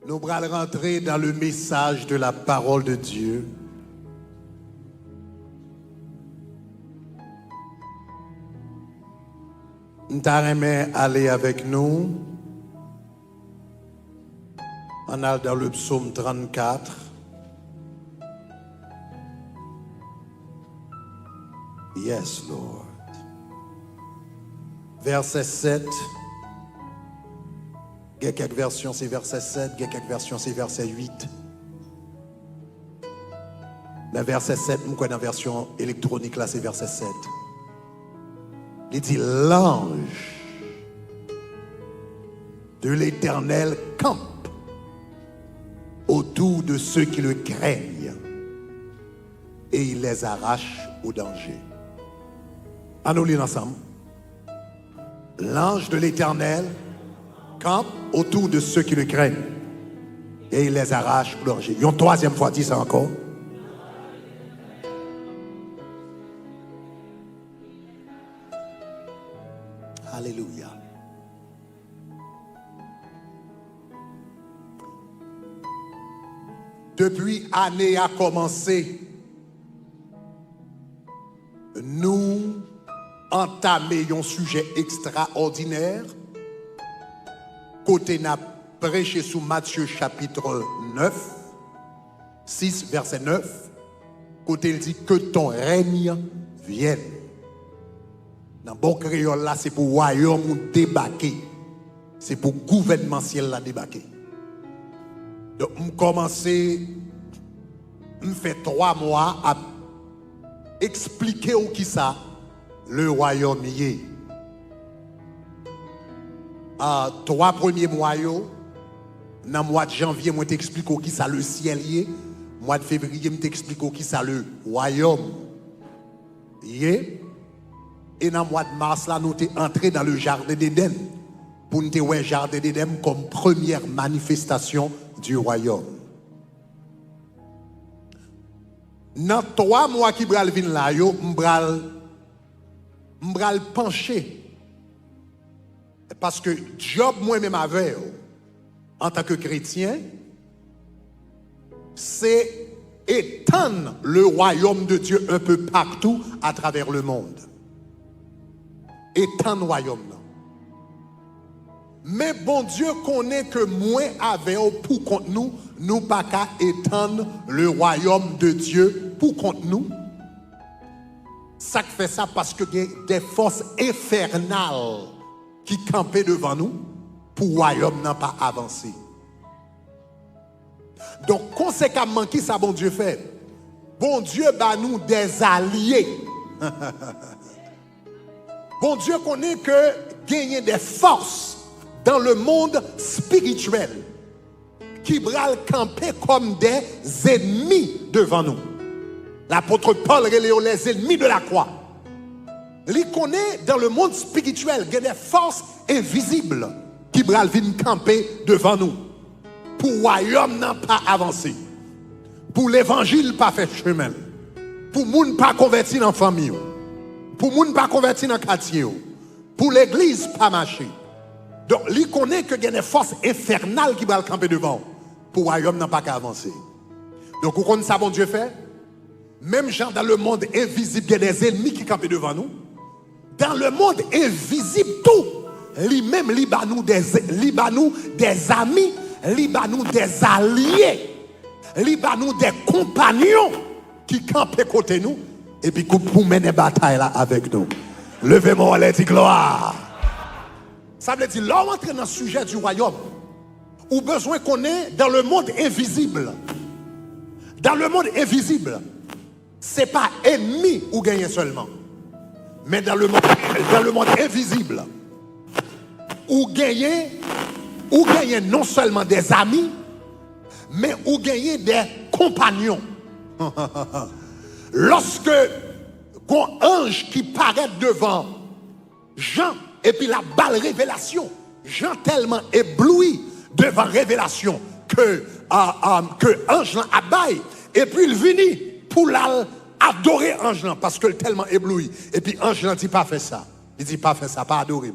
Nous allons rentrer dans le message de la parole de Dieu. Nous allons aller avec nous. On est dans le psaume 34. Yes, Lord. Verset 7. Il y a quelques versions, c'est verset 7. Il y a quelques versions, c'est verset 8. Le verset 7, nous connaissons la version électronique, là, c'est verset 7. Il dit, l'ange de l'Éternel campe autour de ceux qui le craignent et il les arrache au danger. Allons lire ensemble. L'ange de l'Éternel campe autour de ceux qui le craignent et il les arrache au danger. Une troisième fois, dis ça encore. Alléluia. Depuis l'année a commencé, nous entamons un sujet extraordinaire. Côté n'a prêché sous Matthieu chapitre 9, 6 verset 9. Côté il dit que ton règne vienne. Dans bon créole là, c'est pour royaume débarquer. C'est pour gouvernemental là débarquer. Donc, je commence, je fais 3 mois à expliquer au qui ça, le royaume y est. 3 premiers mois, dans le mois de janvier, je t'explique au qui ça, le ciel y est. Mois de février, je t'explique au qui ça, le royaume y est. Et dans le mois de mars, là, nous sommes entrés dans le jardin d'Éden. Pour nous voir le jardin d'Éden comme première manifestation du royaume. Dans 3 mois qui bral vin là, yo, m'bral pencher. Parce que job moi-même avec, en tant que chrétien, c'est étendre le royaume de Dieu un peu partout à travers le monde. Étendre le royaume. Mais bon Dieu connaît que moi avec pour contre nous, nous pas qu'à étendre le royaume de Dieu pour contre nous. Ça fait ça parce que il y a des forces infernales qui campaient devant nous pour le royaume n'a pas avancé. Donc conséquemment, qui ça bon Dieu fait? Bon Dieu bat nous des alliés. Bon Dieu connaît que gagner des forces dans le monde spirituel qui bral camper comme des ennemis devant nous. L'apôtre Paul relève les ennemis de la croix. Il connaît dans le monde spirituel qu'il y a des forces invisibles qui bral viennent camper devant nous. Pour le royaume n'a pas avancé. Pour l'évangile pas fait chemin. Pour moun pas converti dans la famille. Pour moun pas converti dans le quartier. Pour l'église pas marcher. Donc, il connaît que il y a des forces infernales qui vont camper devant. Pour le royaume n'a pas qu'à avancer. Donc, vous connaissez ça, bon Dieu fait? Même genre dans le monde invisible, il y a des ennemis qui campent devant nous. Dans le monde invisible, tout, lui-même, il bat nous des amis, il bat nous des alliés, il bat nous des compagnons qui campent côté nous. Et puis, pour mener la bataille là avec nous. Levez-moi, allez, dit gloire. Ça veut dire, là, on entre dans le sujet du royaume, ou besoin qu'on est dans le monde invisible. Dans le monde invisible, ce n'est pas ennemi ou gagner seulement. Mais dans le monde invisible, ou gagner non seulement des amis, mais ou gagner des compagnons. Lorsque un ange qui paraît devant Jean, et puis la balle révélation, Jean tellement ébloui devant révélation que ange abaille, et puis il vient pour adorer ange parce que tellement ébloui. Et puis ange dit pas fait ça. Il dit pas fait ça, pas adorer.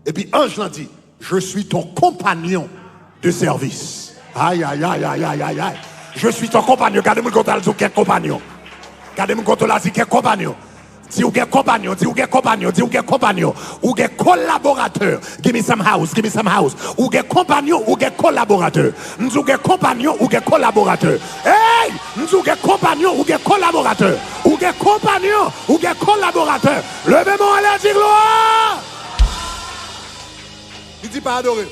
Et puis ange dit, je suis ton compagnon de service. Aïe, aïe, aïe, aïe, aïe, aïe, aïe. Je suis ton compagnon. Gardez-moi le compte, quel compagnon. Gardez-moi le compte, là, quel compagnon. Dis ou quel compagnon, dis ou quel compagnon, dis ou quel compagnon. Ou quel collaborateur. Give me some house, give me some house. Ou quel compagnon, ou quel collaborateur. Nous ou quel compagnon, ou quel collaborateur. Hey! Nous ou quel compagnon, ou quel collaborateur. Ou quel compagnon, ou quel collaborateur. Levez-moi à la dire gloire. Il dit pas adorer.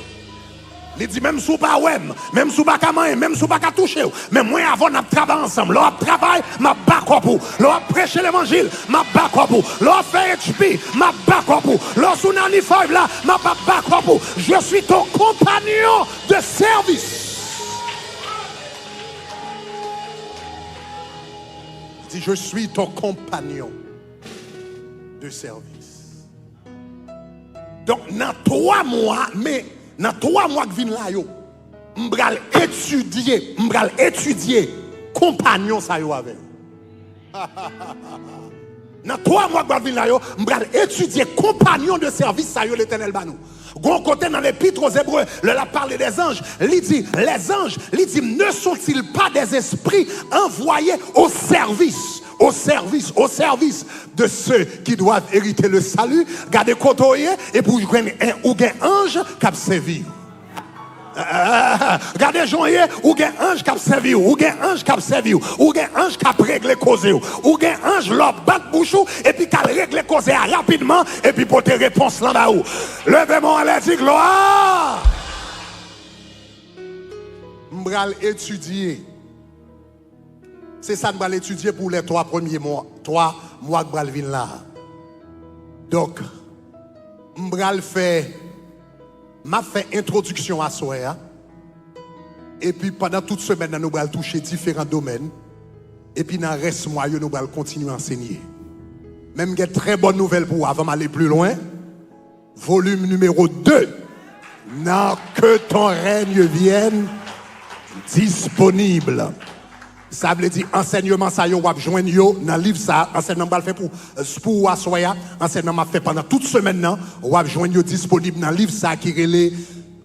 Il dit même sous pas ouais, même sous pas manger, même sous pas toucher. Mais moi avant on travaille ensemble. L'on travaille, m'a bako pour. L'on prêcher l'évangile, m'a bako pour. L'on fait HP, m'a bako pour. L'on sous nani 5 là, m'a bako pour. Je suis ton compagnon de service. Il dit je suis ton compagnon de service. Donc dans 3 mois, mais dans 3 mois que viennent là, m'bral étudier compagnon ça yo avec. Dans 3 mois que viennent là, m'bral étudier compagnon de service ça yo l'Éternel banou. Gon côté dans l'épître aux Hébreux, la parle des anges, il dit les anges, il dit ne sont-ils pas des esprits envoyés au service de ceux qui doivent hériter le salut. Gardez côtoyer et pour jouer un ou un ange qui a servi. Regardez Jean-Yé, ou un ange qui a servi, ou un ange qui a servi, ou un ange qui a réglé cause, ou un ange l'autre bat bouchou et puis qui a réglé cause rapidement et puis pour tes réponses là-bas. Levez-moi à la dit gloire. M'bral étudier. C'est ça que je vais étudier pour les 3 premiers mois. 3 mois que je vais là. Donc, je vais faire introduction à soi. Et puis pendant toute semaine, nous allons toucher différents domaines. Et puis dans le reste mois, nous allons continuer à enseigner. Même une très bonne nouvelle pour vous avant d'aller plus loin. Volume numéro 2. Non, que ton règne vienne disponible. Ça veut dire enseignement ça yo wap joindre yo dans livre ça enseignement va faire pour assoya enseignement m'a fait pendant toute semaine nan wap joindre yo disponible dans livre ça qui relait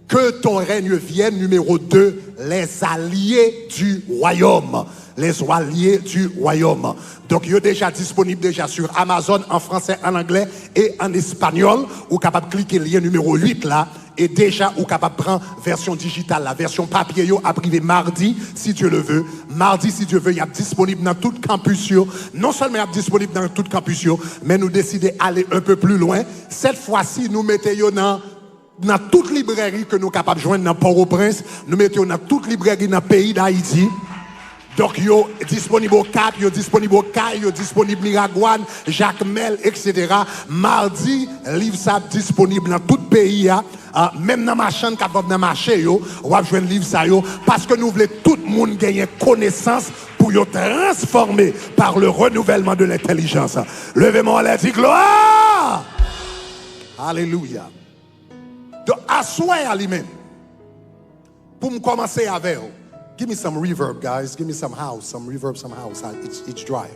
que ton règne vienne numéro 2 les alliés du royaume. Les alliés du royaume. Donc, il est déjà disponible déjà sur Amazon en français, en anglais et en espagnol. Ou capable de cliquer le lien numéro 8 là. Et déjà, ou capable de prendre version digitale, la version papier, yo, à privé mardi, si Dieu le veut. Mardi, si Dieu veut, il est disponible dans tout campus. Yo. Non seulement il est disponible dans tout campus, yo, mais nous décidons d'aller un peu plus loin. Cette fois-ci, nous mettons dans toute librairie que nous sommes capables de joindre dans Port-au-Prince. Nous mettons dans toute librairie dans le pays d'Haïti. Donc, yo disponible au Cap, yo disponible au Caille, yo disponible Miragouane, Jacques Mel, etc. Mardi, livre ça disponible dans tout le pays. Même dans ma chaîne, quand dans marché, yo, on va jouer un livre ça, yo, parce que nous voulons tout le monde gagner connaissance pour yo transformer par le renouvellement de l'intelligence. Levez-moi la dit gloire. Alléluia. Donc, assoyez à lui-même. Pour me commencer avec vous. Give me some reverb, guys. Give me some house, some reverb, some house. It's dry.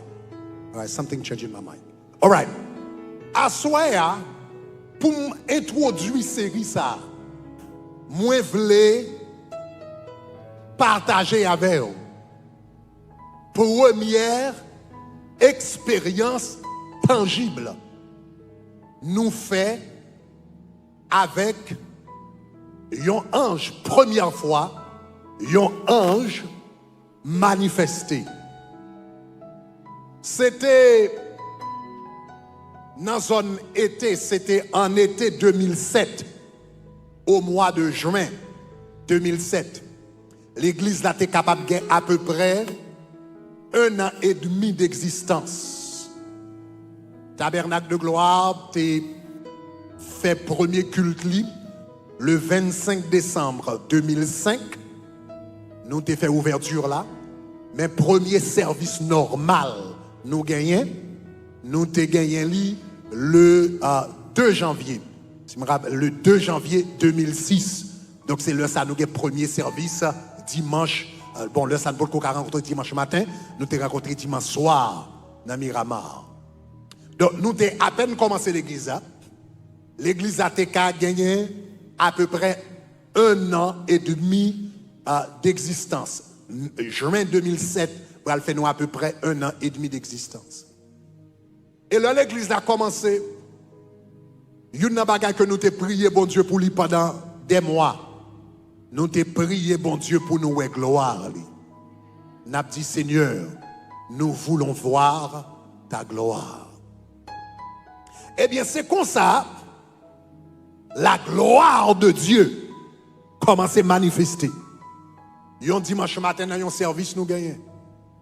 All right, something changed in my mind. All right. Assoya, pour introduire série ça, moi voulais partager avec vous. Première expérience tangible nous fait avec un ange première fois. Un ange manifesté. C'était dans zone été, c'était en été 2007, au mois de juin 2007. L'église là était capable de gagner à peu près 1 an et demi d'existence. Tabernacle de gloire, t'es fait premier culte le 25 décembre 2005. Nous avons fait ouverture là, mais premier service normal, nous gagnons. Nous avons gagné le 2 janvier. Si je me rappelle, le 2 janvier 2006. Donc c'est là ça nous avons premier service dimanche. Bon, là ça nous avons rencontré dimanche matin. Nous avons rencontré dimanche soir dans Miramar. Donc nous avons à peine commencé l'église. L'église a gagné à peu près 1 an et demi d'existence. Juin 2007, elle fait nous à peu près 1 an et demi d'existence. Et là, l'église a commencé. Il y a une bagaille que nous t'ai prié, bon Dieu, pour lui pendant des mois. Nous t'ai prié, bon Dieu, pour nous voir gloire. Nous avons dit, Seigneur, nous voulons voir ta gloire. Eh bien, c'est comme ça, la gloire de Dieu commence à manifester. Un dimanche matin, dans un service, nous gagnons.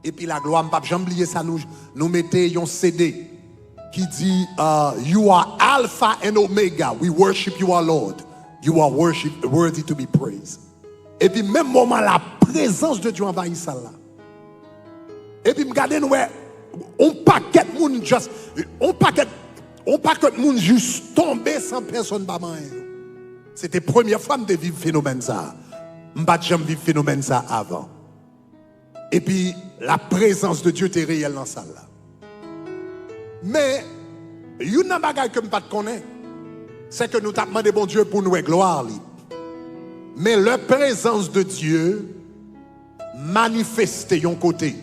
Et puis la gloire, je ne jamais oublier ça, nous mettons un CD qui dit You are Alpha and Omega. We worship you, our Lord. You are worthy to be praised. Et puis, même moment, la présence de Dieu envahit ça là. Et puis, regardez, nous, on paquet de monde juste, on paquet de monde juste tombé sans personne pas manger. C'était la première fois que je vivre phénomène ça. Je n'ai jamais vécu phénomène ça avant. Et puis, la présence de Dieu était réelle dans ça là. Mais, il y a une chose que je ne connais pas, c'est que nous avons demandé bon Dieu pour nous gloire. Mais la présence de Dieu manifestée d'un côté,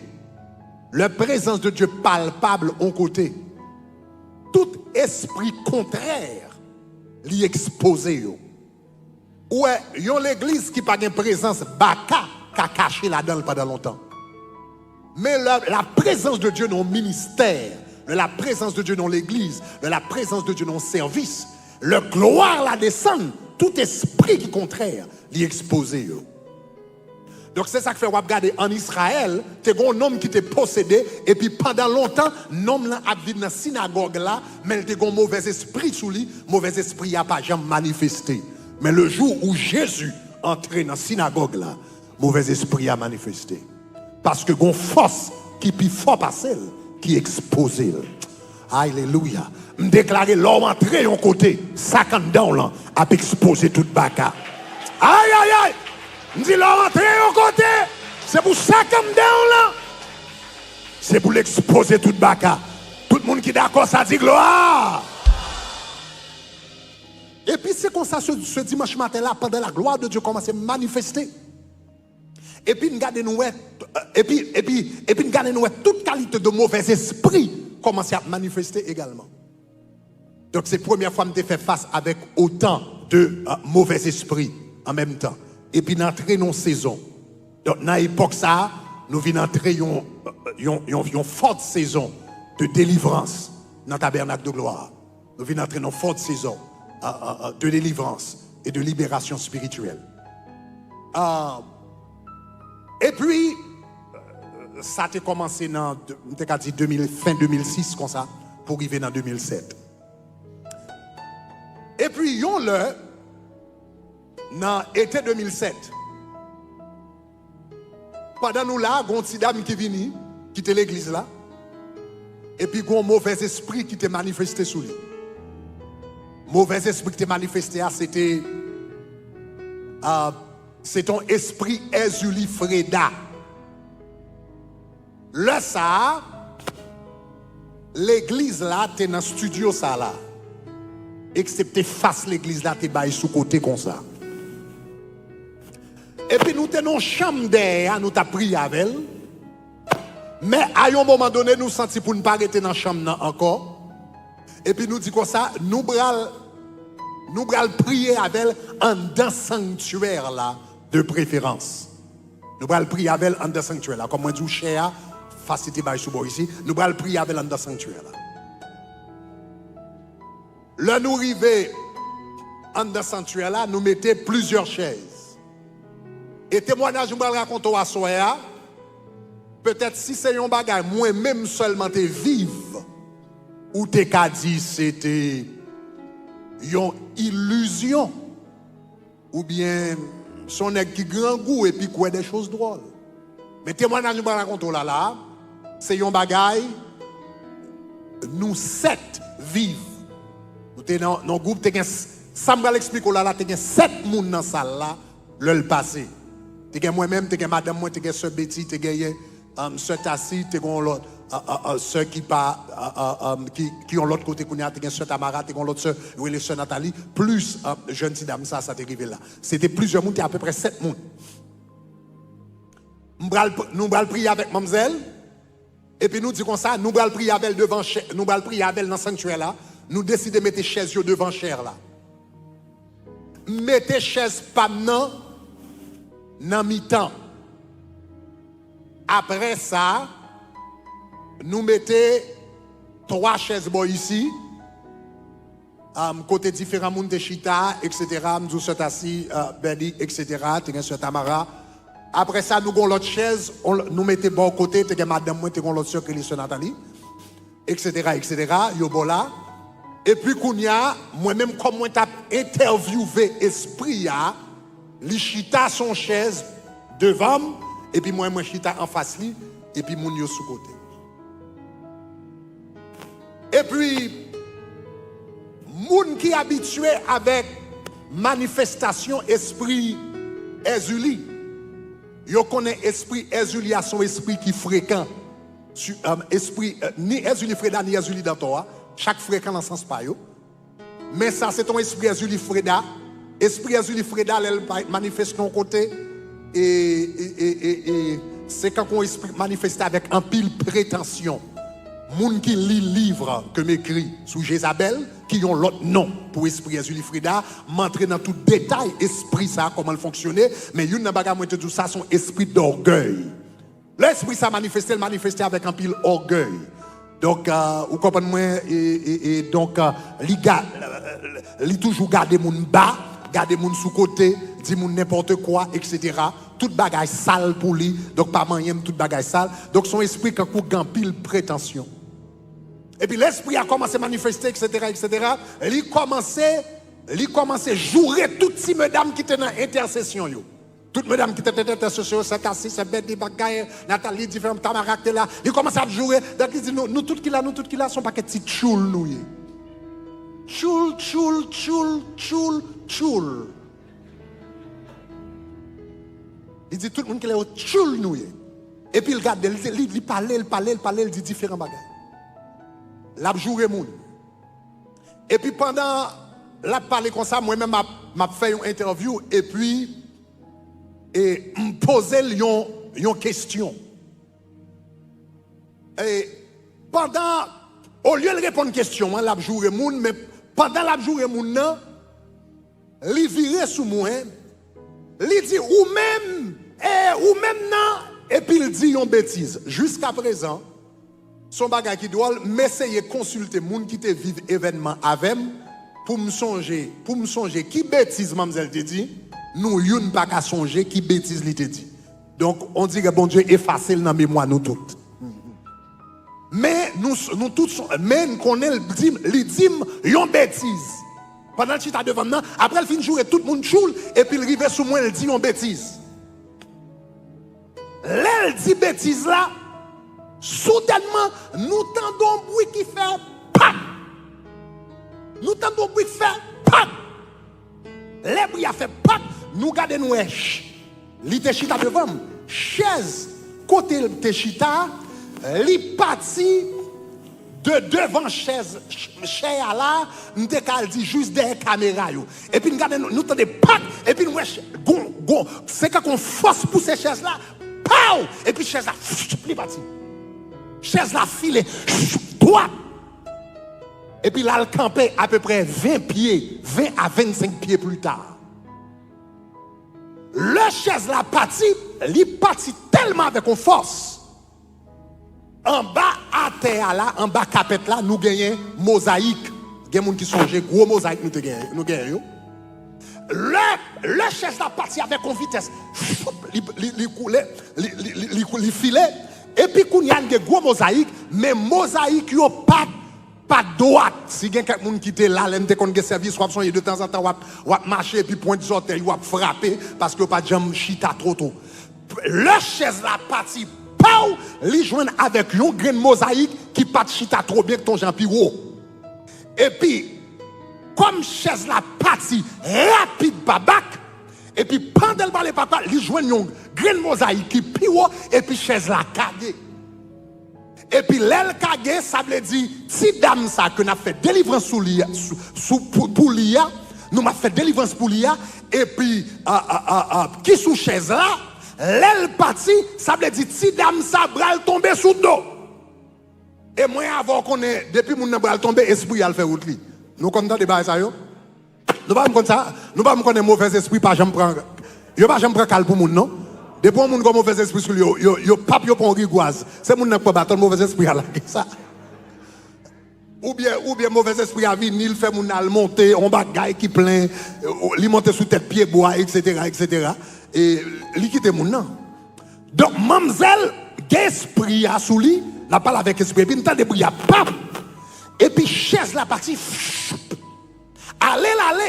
la présence de Dieu palpable d'un côté, tout esprit contraire l'y exposé. Ouais, il y a l'église qui n'a pas de présence, baka, qui a caché là-dedans pendant longtemps. Mais la présence de Dieu dans le ministère, la présence de Dieu dans l'église, la présence de Dieu dans le service, le gloire la descend, tout esprit qui est contraire, l'y exposé. Donc c'est ça que fait regarder en Israël, tu as un homme qui t'est possédé, et puis pendant longtemps, l'homme là a vécu dans la synagogue là, mais il a un mauvais esprit sous lui, mauvais esprit n'a pas jamais manifesté. Mais le jour où Jésus entrait dans la synagogue là, mauvais esprit a manifesté. Parce que une force qui est fort par celle qui expose. Alléluia. Je déclare l'homme entré en côté, sac en dedans là, a exposé toute baka. Aïe aïe aïe. Je dis l'homme entré en côté, c'est pour sac en dedans là. C'est pour l'exposer toute baka. Tout le monde qui est d'accord, ça dit gloire. Et puis c'est comme ça ce dimanche matin là, pendant la gloire de Dieu commence à manifester. Et puis nous gardons toute qualité de mauvais esprit commence à manifester également. Donc c'est la première fois que je fais face avec autant de mauvais esprits en même temps. Et puis nous entrons dans une saison. Donc dans l'époque ça, nous venons entrer dans une forte saison de délivrance dans le tabernacle de gloire. Nous venons entrer dans une forte saison de délivrance et de libération spirituelle. Et puis, ça a commencé dans fin 2006, comme ça, pour arriver en 2007. Et puis, dans l'été 2007, pendant nous là, il y a une petite dame qui est venue, qui était l'église là, et puis il y a un mauvais esprit qui était manifesté sous lui. Mauvais esprit qui était manifesté, c'était c'est ton esprit Ezuli Freda. Là, ça, l'église là, t'es dans le studio ça là. Excepté face l'église là, t'es baillé sous côté comme ça. Et puis nous t'es dans une chambre derrière, nous t'as prié avec elle. Mais à un moment donné, nous sentons pour ne pas arrêter dans la chambre encore. Et puis nous dit comme ça, nous allons prier avec elle en dans le sanctuaire là. De préférence. Nous allons prier avec elle en dans sanctuaire là. Comme moi je dis, cher, facilité par sous ici. Nous allons prier avec elle en dans sanctuaire là. Là, nous arrivons en dans sanctuaire là, nous mettons plusieurs chaises. Et témoignage, nous allons raconter à soi. Peut-être si c'est un bagage, moi-même seulement te vive, ou te qu'a dit c'était une illusion, ou bien son nèg qui grand goût et puis quoi des choses drôles. Mais témoignage nous raconter là, c'est un bagaille nous 7 vivent. Nous t'es dans le groupe ça me l'explique là t'es 7 moun dans salle là le passé. T'es moi-même, t'es madame moi, t'es sœur Betty, t'es sœur Tassi, t'es l'autre sœur qui ont l'autre côté qu'on a, t'es sœur Tamara, t'es l'autre sœur, oui les sœurs Nathalie, plus jeune petite dame ça t'est arrivé là. C'était plusieurs moun, t'es à peu près 7 moun. nous allons prier avec mademoiselle. Et puis nous disons comme ça, nous allons prier avec devant, nous allons prier avec dans le sanctuaire là. Nous décidons de mettre chaises devant chair là. Mettez chaise pas dans mi-temps. Après ça, nous mettons 3 chaises ici. Côté différents monde de chita, etc. Nous sommes assis, Berdi, etc. Nous Tamara. Après ça, nous avons l'autre chaise, nous mettons bon côté, nous avons madame, nous avons l'autre soeur qui est Nathalie, etc. etc. Yobola. Et puis, moi-même, comme moi, j'ai interviewé l'esprit, les chita son chaise devant, et puis moi, chita en face, et puis mon yo sous côté. Et puis, moun qui est habitué avec manifestation esprit Ezuli, yo connaît esprit Ezuli à son esprit qui fréquent. Esprit, ni Ezuli Freda, ni Ezuli Dantoa. Chaque fréquent dans le sens pas yo. Mais ça, c'est ton esprit Ezuli Freda. Esprit Ezuli Freda, elle manifeste ton côté. Et c'est quand on esprit manifeste avec un pile prétention. Moun qui lit livre que m'écrit sous Jézabel, qui ont l'autre nom pour esprit Ezuli Freda, m'entrer dans tout détail, esprit ça, comment il fonctionnait. Mais une n'a pas de tout ça, son esprit d'orgueil. L'esprit ça manifesté avec un pile orgueil. Donc, vous comprenez, et donc, il toujours garder mon bas, garder mon sous côté, dit mon n'importe quoi, etc. Tout bagage sale pour lui, donc pas moyen tout bagage sale. Donc, son esprit, quand il a pile prétention. Et puis, l'esprit a commencé à manifester, etc., etc. Il commençait à jouer toutes ces mesdames qui étaient dans l'intercession. Toutes mesdames qui étaient dans l'intercession, c'est Cassis, c'est Betty, Bagaye, Nathalie, différentes camarades là. Il commence à jouer. Donc, il dit, nous toutes qui là, sont pas que petits tchoul, nous. Tchoul. Il dit, tout le monde qui est au tchoul, nous. Et puis, il regarde, il parle, il dit différents bagages. L'a joué moun. Et puis pendant la parler comme ça, moi-même m'a fait une interview et puis me poser une question. Et pendant au lieu de répondre à une question, l'a joué moun, mais pendant l'a joué moun nan, li viré sous moi, li dit ou même nan et puis il dit une bêtise. Jusqu'à présent, son bagage qui doit m'essayer de consulter moun qui te vive événement avec pour me songer qui bêtise mademoiselle te dit nous youn pas qu'à songer qui bêtise li te dit. Donc on dit que bon Dieu effacer dans mémoire nous toutes. Mais nous tous mais nous connaît li dit yon bêtise. Pendant que tu t'as devant nous, après il fin jouer tout le monde choule et puis il rive sous moi il dit yon bêtise. L'elle dit bêtise là. Soudainement, nous tendons un bruit qui fait PAM! Nous tendons un bruit qui fait PAM! Les bruits a fait PAM! Nous gardons nous li te chita devant, chaise, côté te chita, li parti de devant chaise là, nous te dit juste derrière caméra. Et puis nous gardons, nous tendons PAM! Et puis nous c'est quand on force pour ces chaises là, PAM! Et puis chaise là, li parti. Chaise la file droite. Et puis là, elle campait à peu près 20 pieds, 20 à 25 pieds plus tard. Le chaise la parti, il parti tellement avec une force. En bas à terre là, en bas capette là, nous gagnons mosaïque. Il y a des gens qui sont gros mosaïque nous gagnons. Le chaise la parti avec une vitesse. Il filait. Et puis, il y a des gros mosaïques, mais mosaïques, yo pas droite. Si il y a quelqu'un qui était là, il y a service, de temps en temps, ou marcher, et puis point de orteil, ou frapper, parce que pas de jambe chita trop tôt. Le chaise la partie, pau, li joindre avec un grain de mosaïque qui pas de chita trop bien que ton jambe piro. Et puis, comme chaise la partie rapide, babac, et puis pendant le balai papa, il joint un grain de mosaïque qui pire et puis chaise la kage. Et puis l'aile kage, ça veut dire si dame ça que n'a fait délivrance pour l'IA, nous m'a fait délivrance pour l'IA et puis qui sous chaise là, L'aile parti, ça veut dire si dame ça bral tomber sous dos. Et moi avant qu'on est depuis mon bral tomber esprit al fait route li. Nous comme dans débat ça yo. Nous pas comme ça, nous pas connaître mauvais esprit pas jamais prendre. Yo pas jamais prendre cal pour moun non. Depuis moun comme mauvais esprit sur yo pape yo pon rigoise. C'est moun n'a pas battre mauvais esprit à la ça. Ou bien mauvais esprit à venir, il fait mon al monter, on bagaille qui plein, il monter sous tête pied bois, etc. Et il quitte mon nom. Donc, mademoiselle, l'esprit à sous lui, la parle avec esprit, et puis il bruit à pap, et puis chaise la partie, allez,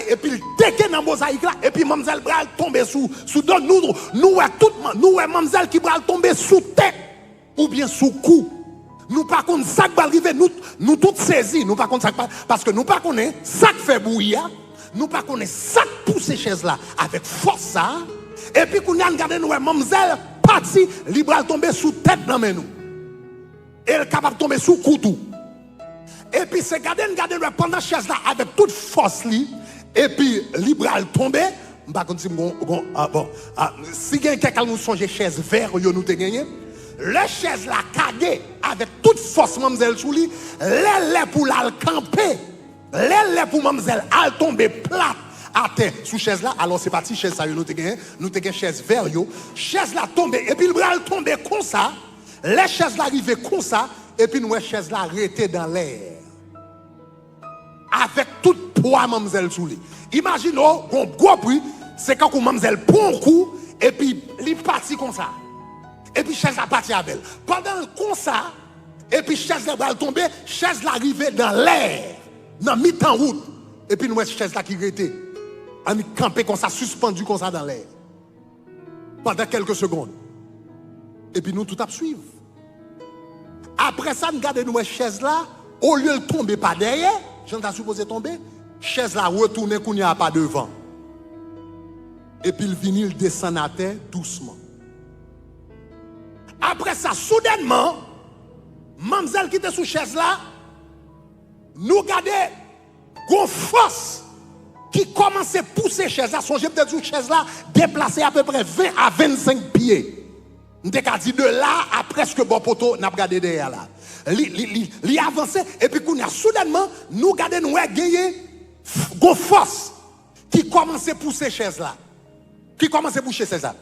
et puis il teke dans mosaïque là, et puis mademoiselle bral tombe sous donc nous mademoiselle qui bral tomber sous tête, ou bien sous cou. Nous pas contre ça qui va arriver, nous toutes saisis, nous pas contre ça parce que nous pas connaît ça qui fait bouillir, nous pas connaît ça qui pousse ces chaises là avec force ça. Et puis qu'on a regardé nous mademoiselle parti libre tomber sous tête dans nous. Elle est capable de tomber sous couteau. Et puis c'est garder nous pendant chaise là avec toute force li et puis libre tomber, pas contre si quelqu'un nous songe chaise vert yo nous te gagné. Le chaise la cagué avec toute force mademoiselle sous lui, l'aile pour la camper, l'aile pour mademoiselle al tomber plate à terre sous chaise là. Alors c'est parti chaise ça nous te chaise vers yo, chaise la tomber et puis le bras tomber comme ça, les chaises la arriver comme ça et puis nous chaise la arrêter dans l'air. Avec tout poids mademoiselle sous lui. Imaginons un gros prix, c'est quand mademoiselle prend un coup et puis il parti comme ça. Et puis chaise a parti avec elle. Pendant comme ça, et puis chaise va tomber, chaise l'arrivée dans l'air, dans mi-temps route. Et puis nous chaise là qui était, on campé comme ça, suspendu comme ça dans l'air. Pendant quelques secondes. Et puis nous tout à suivre. Après ça, nous regardons nous chaise là, au lieu de tomber pas derrière, j'en ai supposé tomber, chaise là retourne qu'on n'y a pas devant. Et puis le vinyle descend à terre doucement. Après ça, soudainement, mademoiselle qui était sous chaise là, nous regardons une force qui commence à pousser chaise là. Songez peut-être sous chaise là, déplacée à peu près 20 à 25 pieds. Nous avons dit de là à presque bon poteau, nous avons regardé derrière là. Il a avancé et puis soudainement, nous regardons nous gagner une force qui commence à pousser chaise là. Qui commence à pousser chaise là.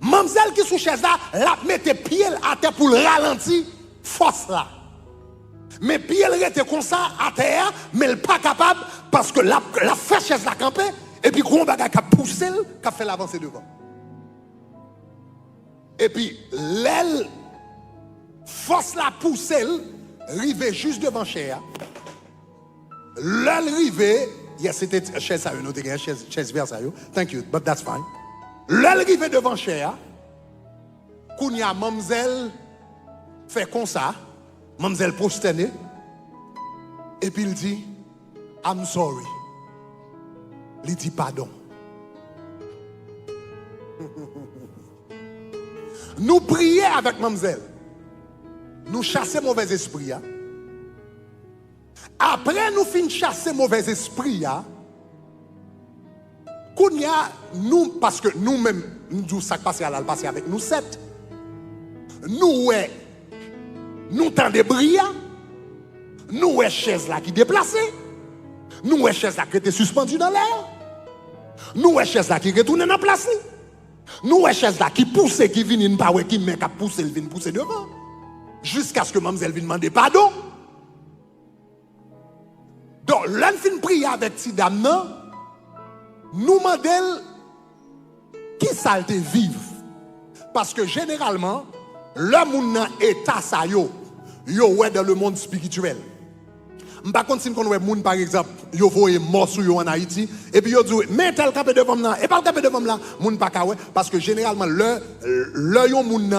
Mademoiselle qui sous chaise là, la mette pied à terre pour ralentir force là. Mais pied elle était comme ça à terre, mais elle pas capable parce que la fait chaise la camper et puis gros bagage qui a poussé, qui a fait l'avancer devant. Et puis l'aile force la poussée, rive juste devant chaise. L'aile rive, yes, c'était chaise ça, nous avons chaise vers ça. Thank you, but that's fine. L'aile rive devant chaise, Kounia mademoiselle fait comme ça, mademoiselle prosternée, et puis il dit, I'm sorry. Il dit pardon. Nous prions avec mademoiselle. Nous chassons mauvais esprit. Après nous finissons chasser mauvais esprit. Kounia, nous, parce que nous-mêmes, nous disons ça passe à passer avec nous 7. Nous tendons briller. Nous chaise là qui déplacée. Nous chaise là qui était suspendue dans l'air. Nous chaise là qui retourne dans la place. Nous chaise là qui pousse, qui vient pas qui met qui pousse, il vient pousser devant. Jusqu'à ce que mademoiselle vienne demander pardon. Donc, l'un fin prier avec si dame, nous demandons qui ça te vive. Parce que généralement, le monde dans état ça yo ouais dans le monde spirituel. Par contre si on voit monde par exemple, yo voye mort sur yo en Haïti et puis yo dit mais tel capé devant là et pas capé devant là, monde pas ka ouais parce que généralement le yo monde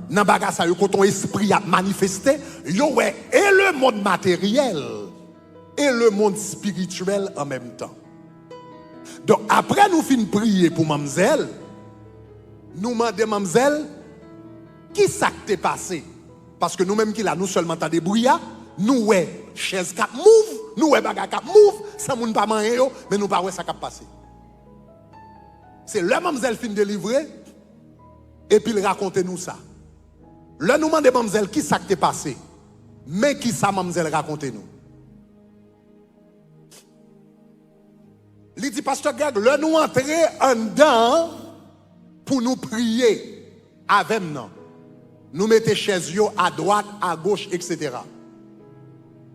nan baga ça yo quand ton esprit a manifesté, yo ouais et le monde matériel et le monde spirituel en même temps. Donc après nous fin prier pour mademoiselle, nous demandons mademoiselle qui ça t'est passé parce que nous-mêmes qui là nous seulement t'as des brouillards, nous ouais chaise cap move, nous ouais baga cap move, ça moun pas man yo, mais nous pas ouais ça cap passer. C'est le mademoiselle fin délivré, et puis il raconte nous ça. Le nous demande mademoiselle qui ça t'est passé, mais qui ça mademoiselle raconte nous. Il dit, pasteur Greg, le nous entrer en dedans pour nous prier avec nous. Nous mettons chaises à droite, à gauche, etc.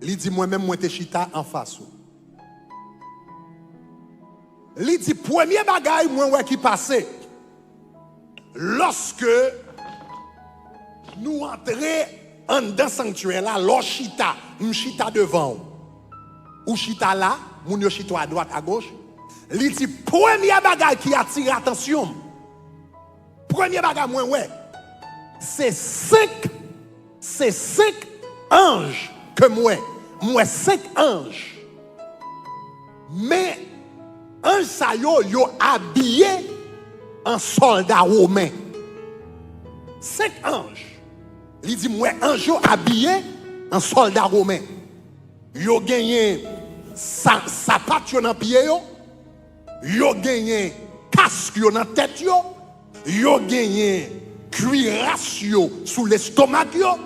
Il dit, moi-même, moi, t'es chita en face. Il dit, premier bagaille, moi, qui passait, lorsque nous entrons en dedans sanctuaire, là, l'chita, m'chita devant, ou chita là, moun yo chita à droite, à gauche. Il dit, premier bagaille qui attire l'attention, premier bagaille, c'est cinq anges que moi 5 anges. Mais ange ça yo habillé en soldat romain. 5 anges. Il dit moi ange yo habillé en soldat romain. Yo gagné sapat yo dans pied yo. Yo gagné casque yo dans tête yo. Yo gagné cuirasse yo sous l'estomac yo.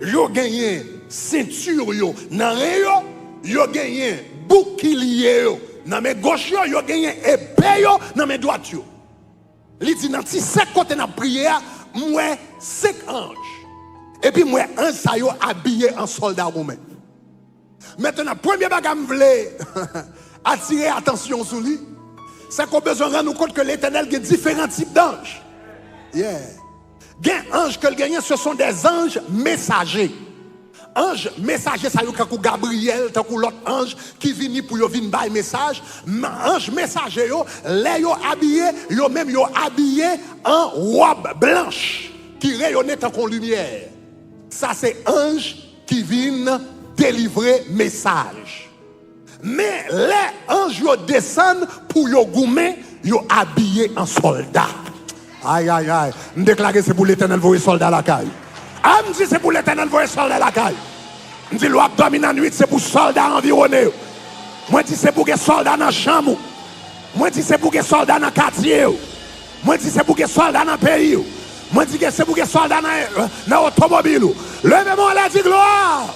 Yo gagné ceinture yo nan rein yo. Yo gagné bouclier yo nan mes gauche yo. Yo gagné épée yo nan mes droite yo. Li dit nan ti 5 côté nan prière moi 5 anges. Et puis moi un sa yo habillé en soldat romain. Maintenant premier bagage m'vle attirer attention sur lui. C'est qu'on besoin de rendre compte que l'Éternel a différents types d'anges. Yeah. Les anges que le gagnent, ce sont des anges messagers. Ange messager, ça y est, comme Gabriel, comme l'autre ange qui vient pour venir bailler message. Ange messager, les yo habillé, yo même yo habillé en robe blanche qui rayonne tant qu'on lumière. Ça c'est ange qui vient délivrer message. Mais les anges yo descendent pour yo goumer, yo habillé en soldat. Aïe aïe aïe, me déclarer c'est pour l'Éternel voyer soldat à la caille. Ah, me dit c'est pour l'Éternel voyer soldat à la caille. Me dit l'ouab dormi dans la nuit c'est pour soldat environné. Moi dis c'est pour que soldat dans chambre. Moi dis c'est pour que soldat dans quartier. Moi dis c'est pour que soldat dans pays. Moi dis que c'est pour que soldat dans automobile. Levez-moi la dit gloire.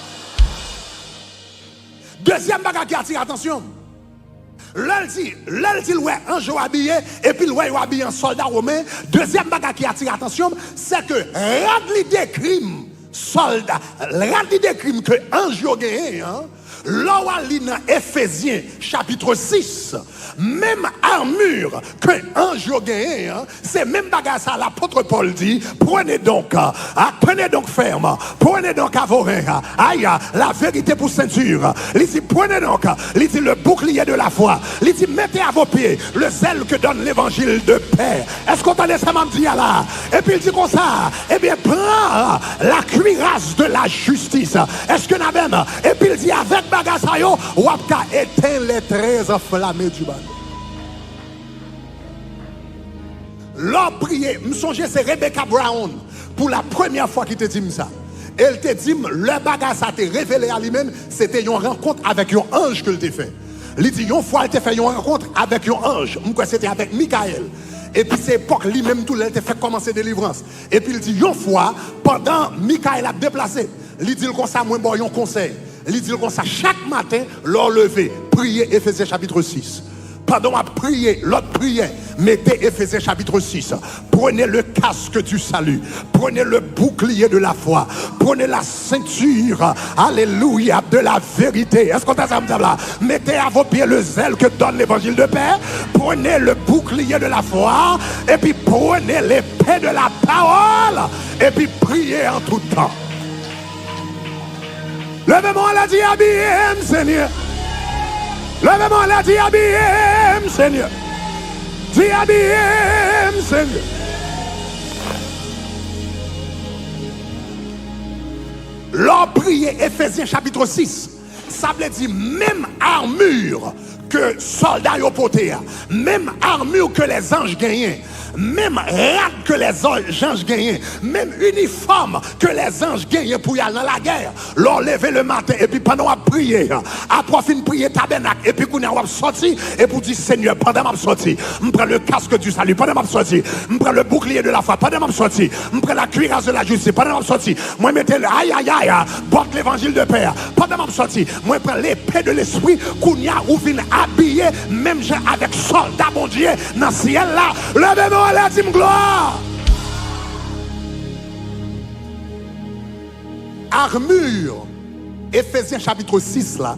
Deuxième bagage qui attire l'attention. L'un dit, ouais, un jour habillé, et puis ouais, habillé en soldat romain. Deuxième bagage qui attire l'attention, c'est que rad des crimes, soldat, rad des crimes que un jour gagné, là où dans Éphésiens chapitre 6, même armure que un jour gagné, c'est même bagage ça l'apôtre Paul dit, tenez donc ferme, prenez donc à vos reins, aïe, la vérité pour ceinture. Il dit prenez donc, il dit le bouclier de la foi, il dit mettez à vos pieds le zèle que donne l'évangile de paix. Est-ce qu'on entend ça me dit là? Et puis il dit comme ça, eh bien prends la cuirasse de la justice. Est-ce que n'a même? Et puis il dit avec bagage ça yo, ou apka éteint les 13 enflammés du bal. L'homme prié, me songe c'est Rebecca Brown pour la première fois qui te dit ça. Elle te dit le bagage ça te révélé à lui-même, c'était une rencontre avec un ange que t'a fait. Il dit une fois elle t'a fait une rencontre avec un ange, moi c'était avec Michael. Et puis c'est époque lui-même tout elle t'a fait commencer délivrance. Et puis il dit une fois pendant Michael a déplacé, il dit comme ça moi bon un conseil. Il dit comme ça chaque matin leur lever, prier Éphésiens chapitre 6. Pendant à prier, l'autre prière, mettez Éphésiens chapitre 6. Prenez le casque du salut. Prenez le bouclier de la foi. Prenez la ceinture, alléluia, de la vérité. Est-ce qu'on t'a ça là? Mettez à vos pieds le zèle que donne l'évangile de paix. Prenez le bouclier de la foi. Et puis prenez l'épée de la parole. Et puis priez en tout temps. Levez-moi la dit habillé, Seigneur. Levez-moi la dit habillé, Seigneur. Dis habillé, Seigneur. L'on prie Éphésiens chapitre 6. Ça veut dire même armure que soldats ont porté, même armure que les anges gagnent, même rade que les anges gagnaient, même uniforme que les anges gagnaient pour y aller dans la guerre. L'on levé le matin et puis pendant à prier, après fin prier tabernacle et puis qu'on a sorti et pour dire Seigneur pendant m'a sorti, je prends le casque du salut pendant m'a sorti, je prends le bouclier de la foi pendant m'a sorti, je prends la cuirasse de la justice pendant m'a sorti, moi mettez le aïe aïe aïe, porte l'évangile de paix pendant m'a sorti, moi prends l'épée de l'esprit qu'on y a ou vient habillé même j'ai avec soldats mon Dieu dans le ciel là, levez-moi la dîme gloire. Armure, Éphésiens chapitre 6 là,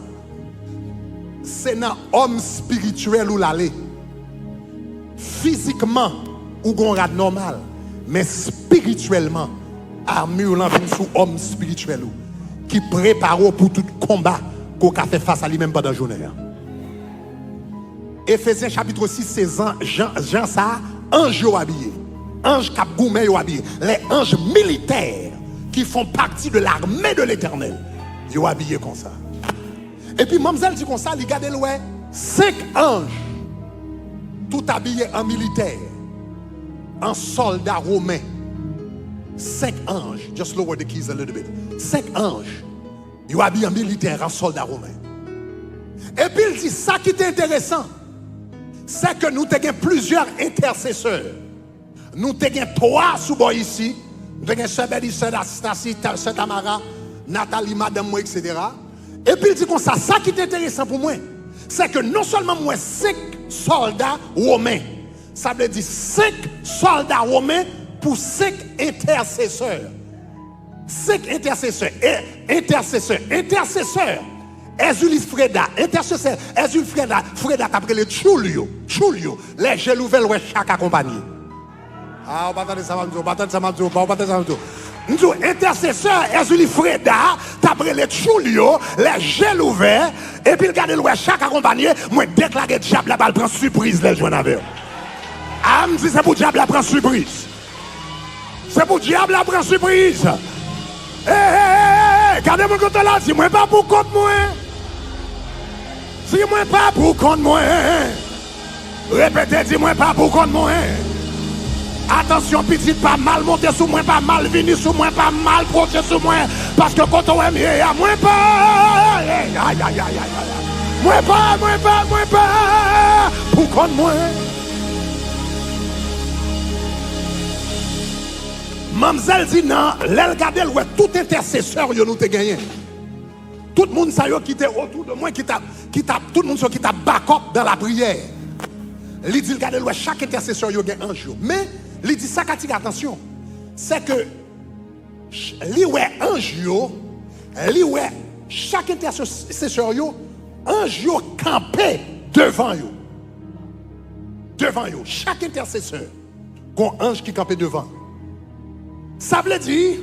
c'est dans homme spirituel ou l'aller. Physiquement, ou gon rad normal, mais spirituellement, armure là vient sous homme spirituel ou qui prépare pour tout combat qu'on a fait face à lui-même pendant la journée. Éphésiens chapitre 6, c'est Jean ça, ange habillé. Ange cap goumé habillé. Les anges militaires qui font partie de l'armée de l'Éternel. Ils sont habillés comme ça. Et puis, mademoiselle dit comme ça, il regarde ouais, 5 anges, tout habillés en militaire, en soldats romains. 5 anges, just lower the keys a little bit. 5 anges, ils sont habillés en militaire, en soldats romains. Et puis, il dit ça qui est intéressant, c'est que nous avons plusieurs intercesseurs. Nous avons 3 sous ici. Nous avons Sœur Béli, Sœur Anastasie, Sœur Tamara, Nathalie, Madame, moi, etc. Et puis il dit comme ça qui est intéressant pour moi, c'est que non seulement moi 5 soldats romains, ça veut dire 5 soldats romains pour 5 intercesseurs. 5 intercesseurs. Intercesseurs. Ezuli Freda, intercesseur, Ezuli Freda, après le Chulio, les gels ouverts, chaque accompagné. Ah, on va attendre ça, on va attendre ça. Nous, intercesseur, Ezuli Freda, après le Chulio, les gels ouverts, et puis regardez chaque accompagné, moi déclaré diable la balle prend surprise, les jeunes avec. Ah, me dit c'est pour diable la prend surprise. C'est pour diable la prend surprise. Regardez mon côté là, dis-moi pas pour compte moi. Dis-moi pas pour compte moi. Répétez, dis-moi pas pour compte moi. Attention, petite, pas mal monter sous moi, pas mal venir sous moi, pas mal proche sous moi. Parce que quand on aime, moi pas. Aïe, aïe, aïe, aïe. Moi pas. Pour compte moi. Mamzelle dit non, l'elle garde tout intercesseur yo nous te gagné. Tout le monde ça yo qui était autour de moi tout le monde qui t'a backup dans la prière. Il dit garde chaque intercesseur yo gagne un jour. Mais il dit ça qu'à attention. C'est que li ouais un jour, li ouais chaque intercesseur yo un jour campé devant yo. Devant yo, chaque intercesseur gon ange qui campé devant. Ça veut dire,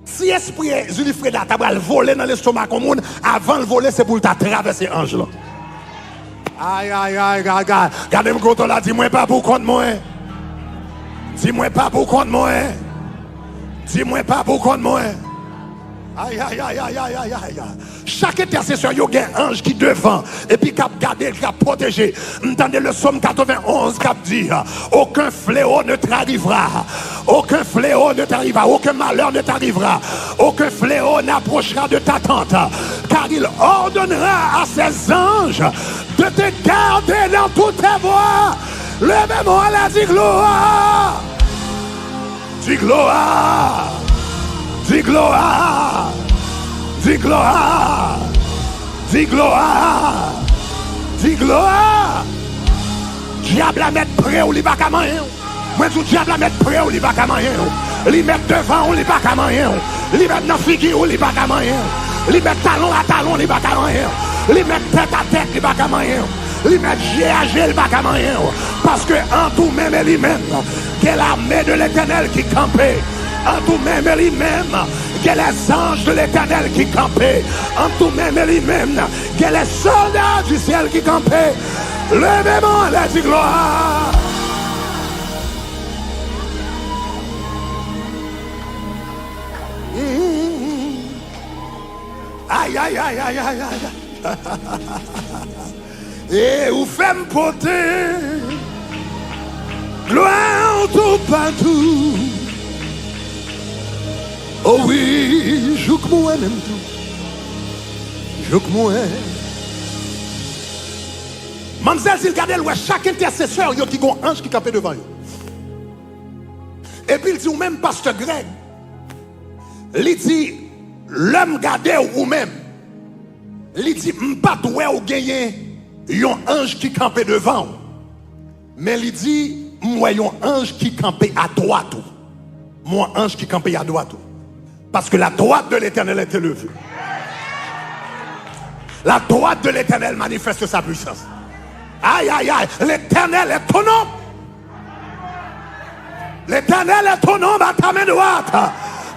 si l'esprit Zuli Freda t'a volé dans l'estomac commun, avant de voler, c'est pour traverser l'ange là. Aïe, gardez-moi contre là, dis-moi pas pour compte moi. Dis-moi pas pour compte moi. Aïe. Chaque intercesseur, il y a un ange qui devant et puis qui a gardé, qui a protégé. Entendez le psaume 91 qui a dit aucun fléau ne t'arrivera. Aucun fléau ne t'arrivera. Aucun malheur ne t'arrivera. Aucun fléau n'approchera de ta tente. Car il ordonnera à ses anges de te garder dans toutes tes voies. Levez-moi là, dis gloire. Dis gloire. Dis gloire. Dis gloire. Dis gloire. Dis gloire. Diable à mettre près ou li pas qu'à manger. Moi tout diable à mettre près ou li pas qu'à manger. Li mettre devant ou li pas qu'à manger. Li mettre dans figure ou li pas qu'à manger. Li mettre talon à talon li pas qu'à manger. Li mettre tête à tête li pas qu'à manger. Li mettre jet à jet li pas qu'à manger. Parce que en tout même lui-même, que l'armée de l'Éternel qui campait. En tout même lui-même, que les anges de l'Éternel qui campaient. En tout même lui-même, que les soldats du ciel qui campaient. Levez-moi la gloire. Aïe. Et où fait me porter gloire tout partout. Oh oui, joue que moi même tout. Joue que moi. Mamzelle, s'il regarde, chaque intercesseur, il y a un ange qui campait devant eux. Et puis il dit, ou même pasteur Greg, il dit, l'homme gardé ou même, il dit, m'pas doué ou gagné, yon ange qui campait devant. Mais il dit, moi yon ange qui campait à droite. Moi ange qui campait à droite. Parce que la droite de l'Éternel est élevée. La droite de l'Éternel manifeste sa puissance. Aïe, aïe, aïe, l'Éternel est ton nom. L'Éternel est ton nom à ta main droite.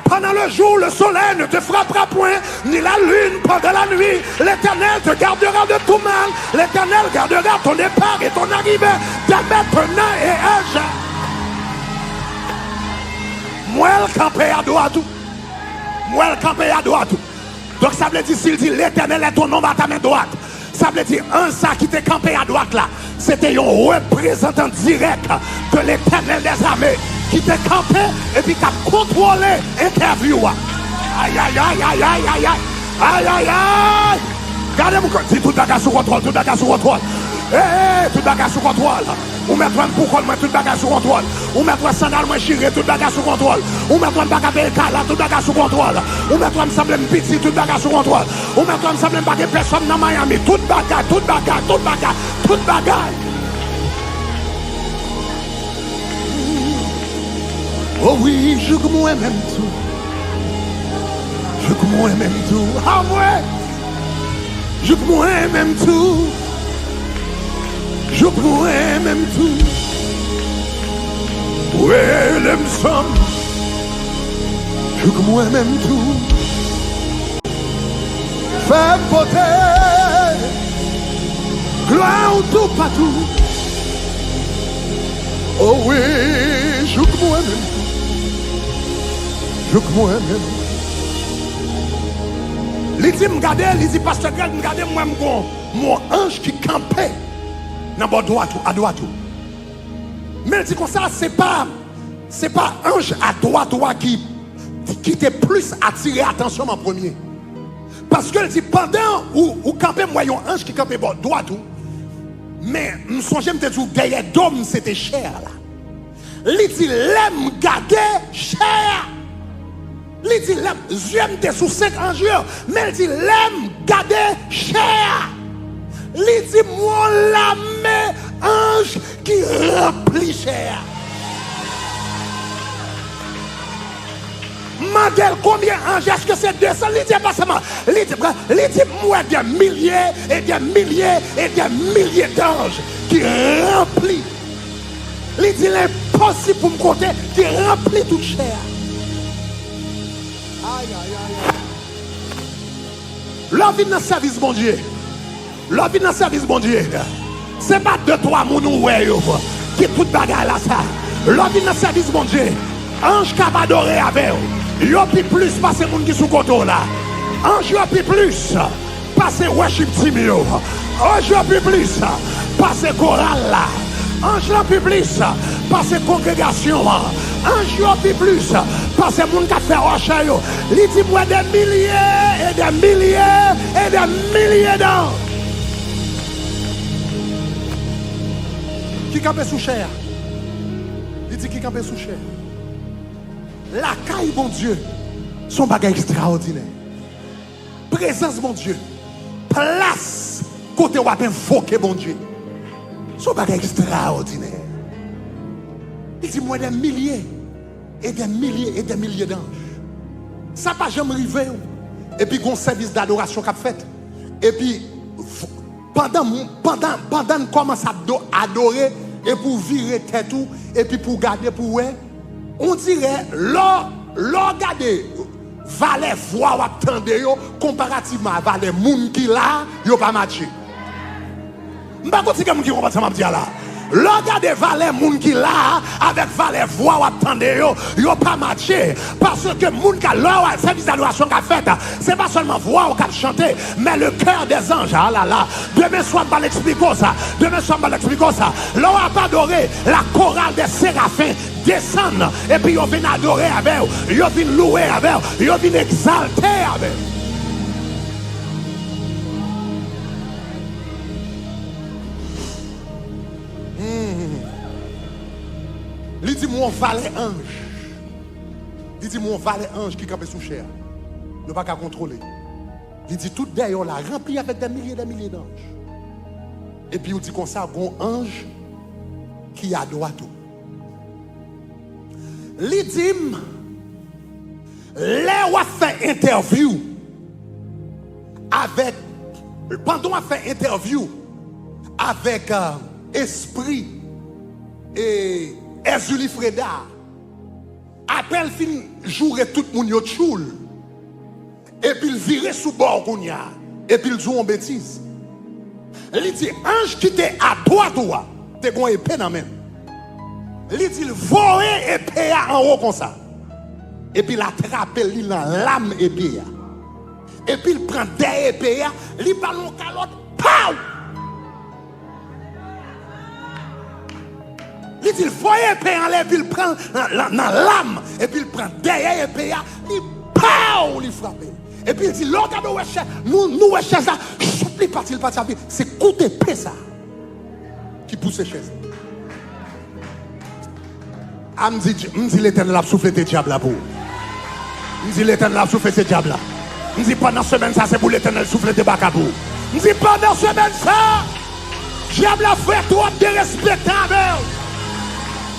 Pendant le jour, le soleil ne te frappera point, ni la lune pendant la nuit. L'Éternel te gardera de tout mal. L'Éternel gardera ton départ et ton arrivée dès maintenant et à jamais. Moi, le campé à droite. Moi, le campé à droite. Donc ça veut dire, s'il dit l'Éternel est ton nom à ta main droite, ça veut dire un ça qui t'est campé à droite là, c'était un représentant direct de l'Éternel des armées qui t'est campé et puis qui a contrôlé l'interview. Aïe aïe aïe aïe aïe aïe aïe aïe aïe aïe. Regardez-moi, dis tout bagage sous contrôle, tout bagage sous contrôle. Tout bagage sous contrôle. Ou mettre un boucon, tout bagage sous contrôle. Ou mettre un sandal, moi chiré, tout bagage sous contrôle. Ou mettre un bagage là, tout bagage sous contrôle. Ou mettre un semblable petit, tout bagage sous contrôle. Ou mettre un semblable bagage personne dans Miami, tout bagage, tout bagage, tout bagage, tout bagage. Oh oui, je que moi même tout. Je que moi même tout. Ah ouais. Je que moi même tout. Je que moi même tout. Oui, l'aime somme. Je que moi même tout. Fais porter. Gloire tout partout. Oh oui, je que moi même tout. Je que moi même. Il dit, regardez, il dit, pasteur Greg, regardez, moi, mon ange qui campait dans la droite, à droite. Mais il dit comme ça, c'est pas ange à droite qui était plus attiré attention en premier. Parce que il dit, pendant où campait, moi, un ange qui campait à droite, mais je songeais, je me dis, derrière d'homme, c'était cher là. Il dit, l'aime garder cher. Il dit, l'aime était sous 5 anges, mais il dit, l'aime garder cher. Il dit, moi, l'âme ange qui remplit cher. Mandel, combien d'anges? Est-ce que c'est 200? Il dit, pas seulement. Il dit, moi, des milliers et des milliers et des milliers d'anges qui remplit. Il dit, l'impossible pour me compter, qui remplit toute chair. Aïe, aïe, aïe. L'homme vient dans le service, mon Dieu. L'homme vient dans le service, mon Dieu. C'est pas 2-3 mounoués qui tout bagarre là, ça. L'homme vient dans le service, mon Dieu. Ange qui va adorer avec vous. Yo pi plus passer moun qui sous côté là. Ange yo pi plus passer worship team yo. Ange yo pi plus passer chorale là. Ange yo pi plus passer congrégation. Ange yo pi plus passer moun qui fait rocher yo. Li dit moi des milliers et des milliers et des milliers d'anges. Qui campait sous chair? Il dit qui campait sous chair? La caille, mon Dieu, son bagage extraordinaire. Présence, mon Dieu. Place, côté où on a invoqué, mon Dieu. Son bagage extraordinaire. Il dit, moi, des milliers et des milliers et des milliers d'anges. Ça va jamais arriver. Et puis, il y a un service d'adoration qu'a fait. Et puis, pendant qu'on commence à adorer, et pour virer tête tout, et puis pour garder pour ouais. On dirait, l'or regardez, valet voix ou attendez yo, comparativement à valet moun qui là, yo pas matché. M'pa konti comme qui comprend ça m'a dit là. Regardez valet moun qui là avec valet voix ou attendez yo pas matché parce que moun qui là service d'adoration qu'a fait c'est pas seulement voix ou qu'a chanté mais le cœur des anges. Ah là là, demain soir on va l'expliquer ça. Demain soir on va l'expliquer ça. Là on va adorer la chorale des séraphins descendre et puis ils viennent adorer avec eux, ils viennent louer avec eux, ils viennent exalter avec eux. Il dit mon valet ange. Il dit mon valet ange qui campe sous chair. Ne pas qu'à contrôler. Il dit tout d'ailleurs là rempli avec des milliers d'anges. Et puis il dit comme ça un ange qui adore tout. Il dit là on a fait interview avec pendant on a fait interview avec Esprit et Ezuli Freda. Après le film, jouer tout le monde choule. Et puis il virait sous bord kounya. Et puis il joue en bêtise. Il dit, ange qui t'est à toi, t'es gon épée dans même. Il dit, il voit épée en haut comme ça. Et puis il attrape lui dans l'âme épée. Et puis il prend des épées, il ballon calotte, pow! Il dit, il faut épée en l'air, puis il prend dans l'âme, et puis il prend derrière épée, il pow, il frappe. Et puis il dit, l'autre nous cherchons ça, il parti, c'est coup d'épée ça, qui pousse les chaises. Je dis, l'Éternel a soufflé tes diables là pour. Je dis, l'Éternel a soufflé tes diables là. Je dis, pendant semaine ça, c'est pour l'Éternel souffler tes bacs à bout. Je dis, pendant semaine ça, diable a fait trop de respectable.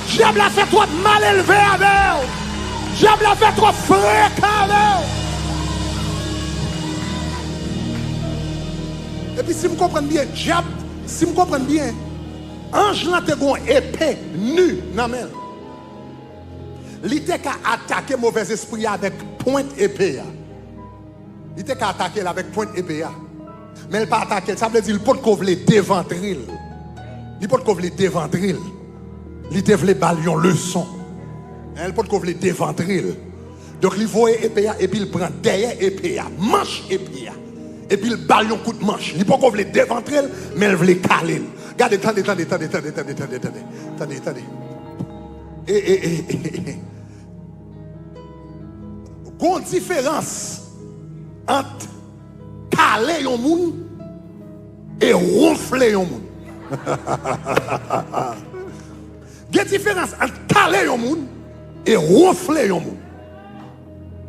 Diable a fait trop de mal élevé avec. Diable a fait trop fréquent avec. Et puis si vous comprenez bien, diable, si vous comprenez bien, ange n'a te gon épée nu dans main. Il était qu'à attaquer mauvais esprit avec pointe épée. Il était qu'à attaquer avec pointe épée. Mais il pas attaquer, ça veut dire il peut couvler déventril. Il peut couvler déventril. Il te voulait balion leçon. Il peut couvler déventril. Donc il voit épée et puis il prend derrière épée, manche épée. Et puis il balion coup de manche. Il peut couvler déventril, mais il voulait caler. Regardez, attendez. Une différence entre caler un monde et ronfler un monde. Il y a une différence entre caler un monde et ronfler un monde.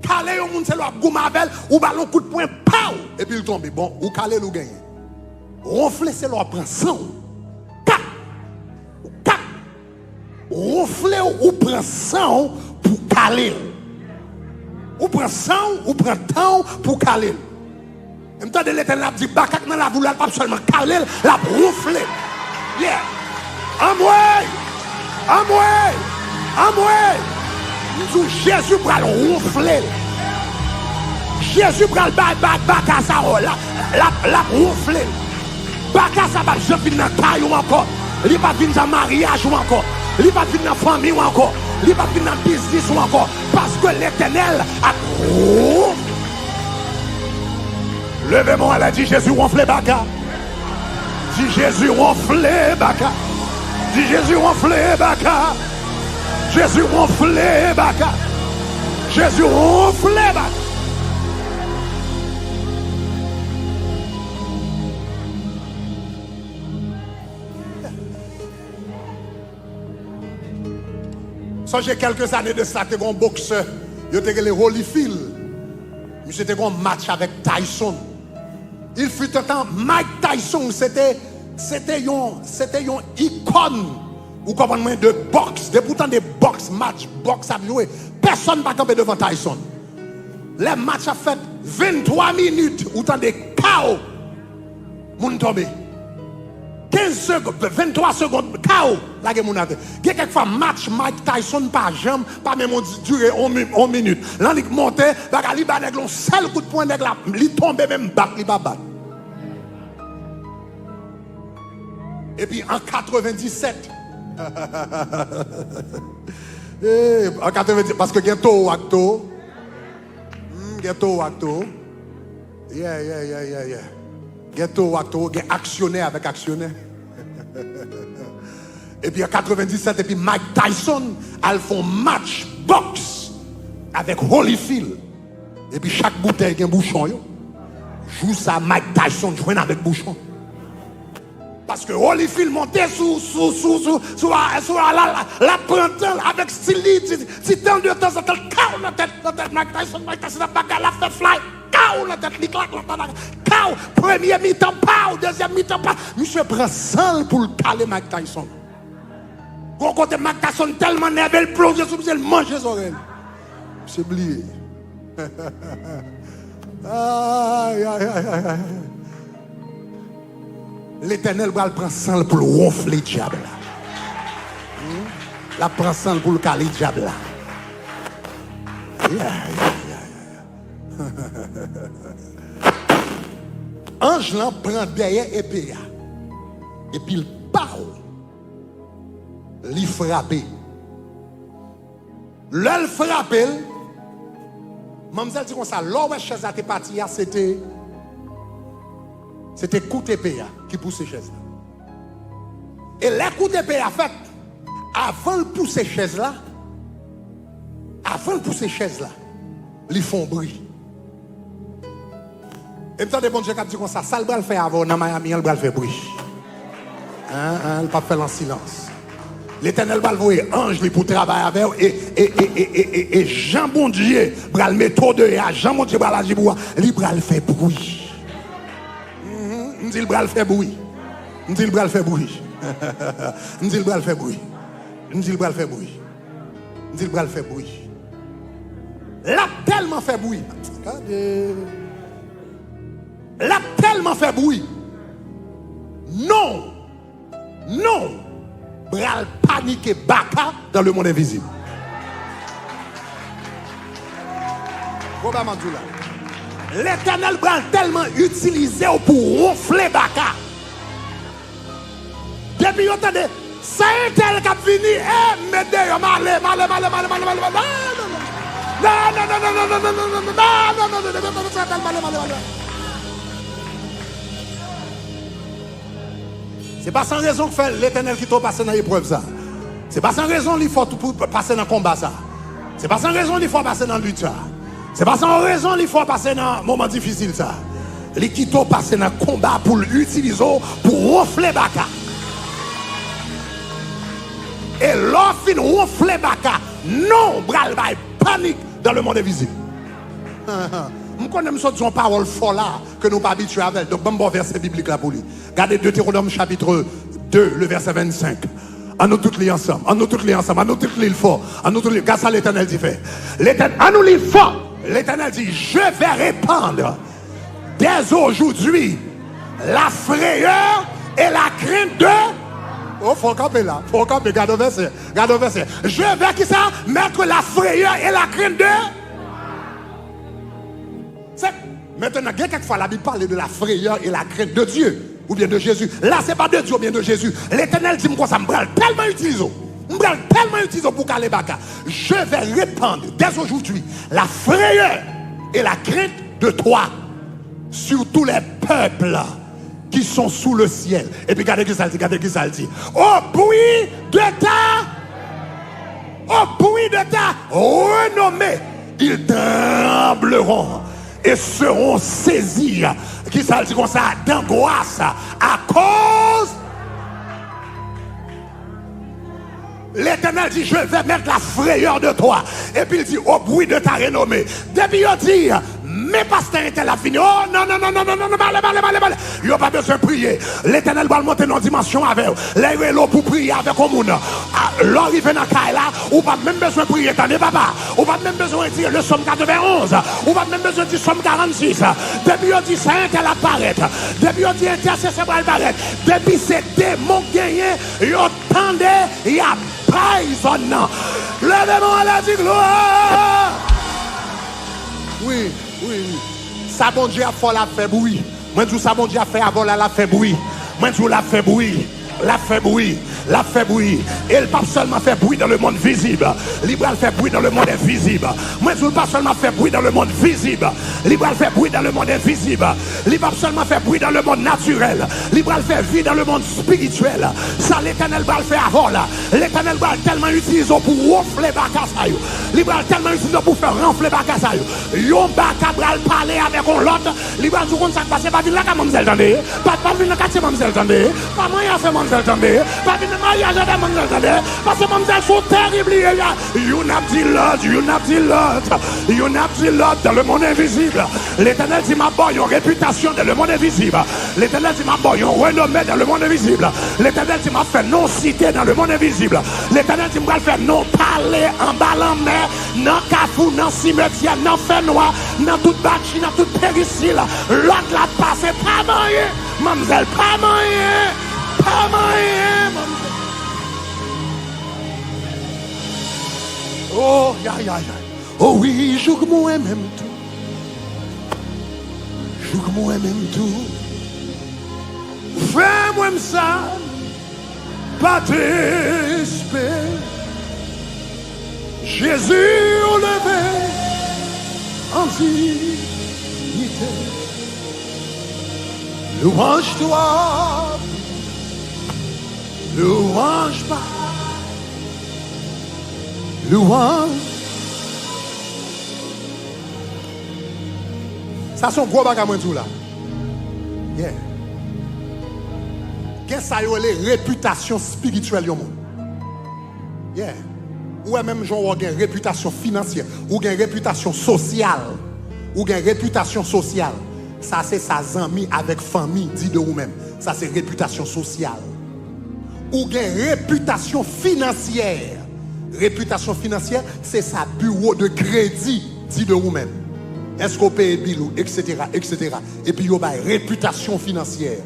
Caler un monde, c'est le goumavel ou ballon coup de poing, pow, et puis il tombe. Bon, ou caler ou gagner. Ronfler, c'est le prendre sang. Ronfler ou prend sang pour caler. Ou prend sang ou prend temps pour caler. En même temps, l'Éternel a dit, bakak dans la boule, pas seulement caler, la ronfler. Yeah. Amoué. Nous Jésus va le ronfler. Jésus va le bakasa la ronfler. Bakasa va je venir dans taille ou encore. Il va venir dans mariage ou encore. Il va venir dans famille ou encore. Il va venir dans business ou encore. Parce que l'Éternel a levez-moi, elle a dit Jésus ronfle baka. Dit Jésus ronfle baka. Dit Jésus ronfle baka. Jésus ronfle baka. Jésus ronfle baka. Ça j'ai quelques années de ça, t'es un boxeur. Il était le Holyfield. Monsieur était un match avec Tyson. Il fut un temps, Mike Tyson, c'était une icône. Vous comprenez de boxe, pourtant des boxe, match, boxe à jouer. Personne ne va tomber devant Tyson. Les matchs a fait 23 minutes, autant de chaos. Moun tombé. 15 secondes, 23 secondes, chaos. La gueule moun a fait. Il y a quelquefois match Mike Tyson par jambe, pas même duré 1 minute. Là, il monte, il va un seul coup de poing, il tombe même back, il va battre. Et puis en 97, en 97, parce que ghetto ou acto, ghetto ou acto, ghetto ou acto, actionnaire avec actionnaire. Et puis en 97, et puis Mike Tyson, elles font match box avec Holyfield. Et puis chaque bouteille a un bouchon. Joue ça, Mike Tyson joue avec bouchon. Parce que Holyfield montait sous la printemps avec style, si tant de temps en temps, kaou la tête, Mike Tyson n'a pas qu'à la fait fly, kaou la tête, kaou, premier mi-temps, pau, deuxième mi-temps, pau. Monsieur prend 100 pour le caler Mike Tyson. Quand côté Mike Tyson tellement nerveux, il plonge sous le mange les oreilles. C'est oublié. Aïe, aïe, aïe, aïe. L'Éternel va prendre 100 pour le ronfler le diable. La prend 100 pour le caler le diable. Ange là prend derrière épée. Et puis il parle. Il frappe. L'elle frappe. Mademoiselle dit comme ça, l'or chaise à tes parties, c'était coup d'épée qui pousse ces chaises là. Et les coups d'épée a fait, avant de pousser ces chaises là, ils font bruit. Et puis, bon Dieu qui dit comme ça le va le faire avant, dans Miami, elle va le faire bruit. Elle ne va pas faire en silence. L'Éternel va le voir, ange pour travailler avec eux, et Jean bon Dieu va le mettre de Jean bon Dieu va l'agir pour lui, va le faire bruit. On dit il va le faire bruit. On dit il va le faire bruit. On dit il va le faire bruit. On dit il va le faire bruit. On dit il va le faire bruit. L'a tellement fait bruit. L'a tellement fait bruit. Non. Bral paniquer baka dans le monde invisible. L'Éternel bral tellement utilisé pour ronfler baka. Depuis vous entendez, c'est un tel qui a fini, mais d'ailleurs, malé. C'est pas sans raison que fait l'Éternel qui t'a passé dans l'épreuve ça. C'est pas sans raison qu'il faut passer dans le combat ça. C'est pas sans raison qu'il faut passer dans le lutte ça. C'est pas sans raison qu'il faut passer dans un moment difficile ça. Les qui t'a passé dans le combat pour l'utiliser pour ronfler baka. Et l'offre ronfler baka. Non, bral bay panique dans le monde invisible. Nous connaissons une parole folle là que nous pas habitués avec. Donc, bon verset biblique là pour lui. Regardez Deutéronome chapitre 2, le verset 25. À nous tous les ensemble. À nous tous les ensemble. À nous tous les forts. À nous tous les. Qu'est-ce que l'Éternel dit fait? À nous les forts. L'Éternel dit, je vais répandre dès aujourd'hui la frayeur et la crainte de. Oh, faut camper là. Faut camper. Regarde le verset. Regarde le verset. Je vais qui ça? Mettre la frayeur et la crainte de. Maintenant, quelquefois, la Bible parle de la frayeur et la crainte de Dieu, ou bien de Jésus. Là, ce n'est pas de Dieu, ou bien de Jésus. L'Éternel dit, moi, ça me brûle tellement utilisé. Pour caler baka. Je vais répandre dès aujourd'hui la frayeur et la crainte de toi sur tous les peuples qui sont sous le ciel. Et puis, regardez qui ça dit. Au bruit de ta renommée, ils trembleront et seront saisis, qui ça dit comme ça, d'angoisse à cause. L'Éternel dit, je vais mettre la frayeur de toi. Et puis il dit, au bruit de ta renommée. Depuis il dit, mais pasteur était la fini. Oh non, allez. Il n'y a pas besoin de prier. L'Éternel va monter dans une dimension avec vous. Les l'eau pour prier avec le monde. L'arrivée dans la là, ou pas même besoin de prier, attendez papa. Ou pas même besoin de dire le psaume 91. Ou pas même besoin de dire le psaume 46. Depuis il dit, c'est un tel apparaît. Depuis il dit, intercession va apparaître. Depuis c'est démon gagné, il attendait, il y a paisonnant. Levez-moi à la gloire. Oui. Ça bon Dieu a fait la fait bruit. Moi je ça bon Dieu a fait avant la fait bruit. Moi je la fait bruit. La fait bruit, la fait bruit. Et le pape seulement fait bruit dans le monde visible. Libral fait bruit dans le monde invisible. Moi, je ne pas seulement fait bruit dans le monde visible. Libral fait bruit dans le monde invisible. Libral seulement fait bruit dans le monde naturel. Libral fait vie dans le monde spirituel. Ça, l'éternel va le faire avant là. L'éternel va tellement utiliser pour ronfler Bakasayo. Libral tellement utiliser pour faire ronfler Bakasayo. Yon Bakabral parler avec l'autre. Libral tout comme ça passe. Pas venir là comme vous entendez. Pas venir dans le quartier comme vous entendez. Pas moyen faire comme vous entendez. Pas venir dans le mariage comme vous entendez. Parce que vous sont terribles. You not the Lord. You not the Lord. You not the Lord dans le monde invisible. L'éternel dit ma boy, une réputation dans le monde invisible. L'éternel dit ma boy, une renommée dans le monde invisible. L'éternel dit m'a fait non cité dans le monde invisible. L'éternel dit m'a fait non parler en bas en mer, dans Kafou, dans cimetière, dans fait noir, dans toute bâti, dans toute péricile. L'autre la passe, pas moyen, mademoiselle, pas moyen, pas moyen, mademoiselle. Oh, ya, ya, ya. Oh oui, joue que moi même tout. Joue que moi même tout. Fais-moi ça. Pas d'esprit. Jésus au lever en dignité. Louange-toi. Louange pas. Louange. Ça sont gros bagages tout là. Yeah. Qu'est-ce que ça y est, les réputations spirituelles au monde? Yeah. Ou même genre une réputation financière, ou une réputation sociale, ou une réputation sociale. Ça c'est sa amis avec famille, dit de vous-même. Ça c'est réputation sociale. Ou une réputation financière. Réputation financière, c'est sa bureau de crédit, dit de vous-même. Est-ce qu'on paye bilou, etc., etc. Et puis, il y a une réputation financière.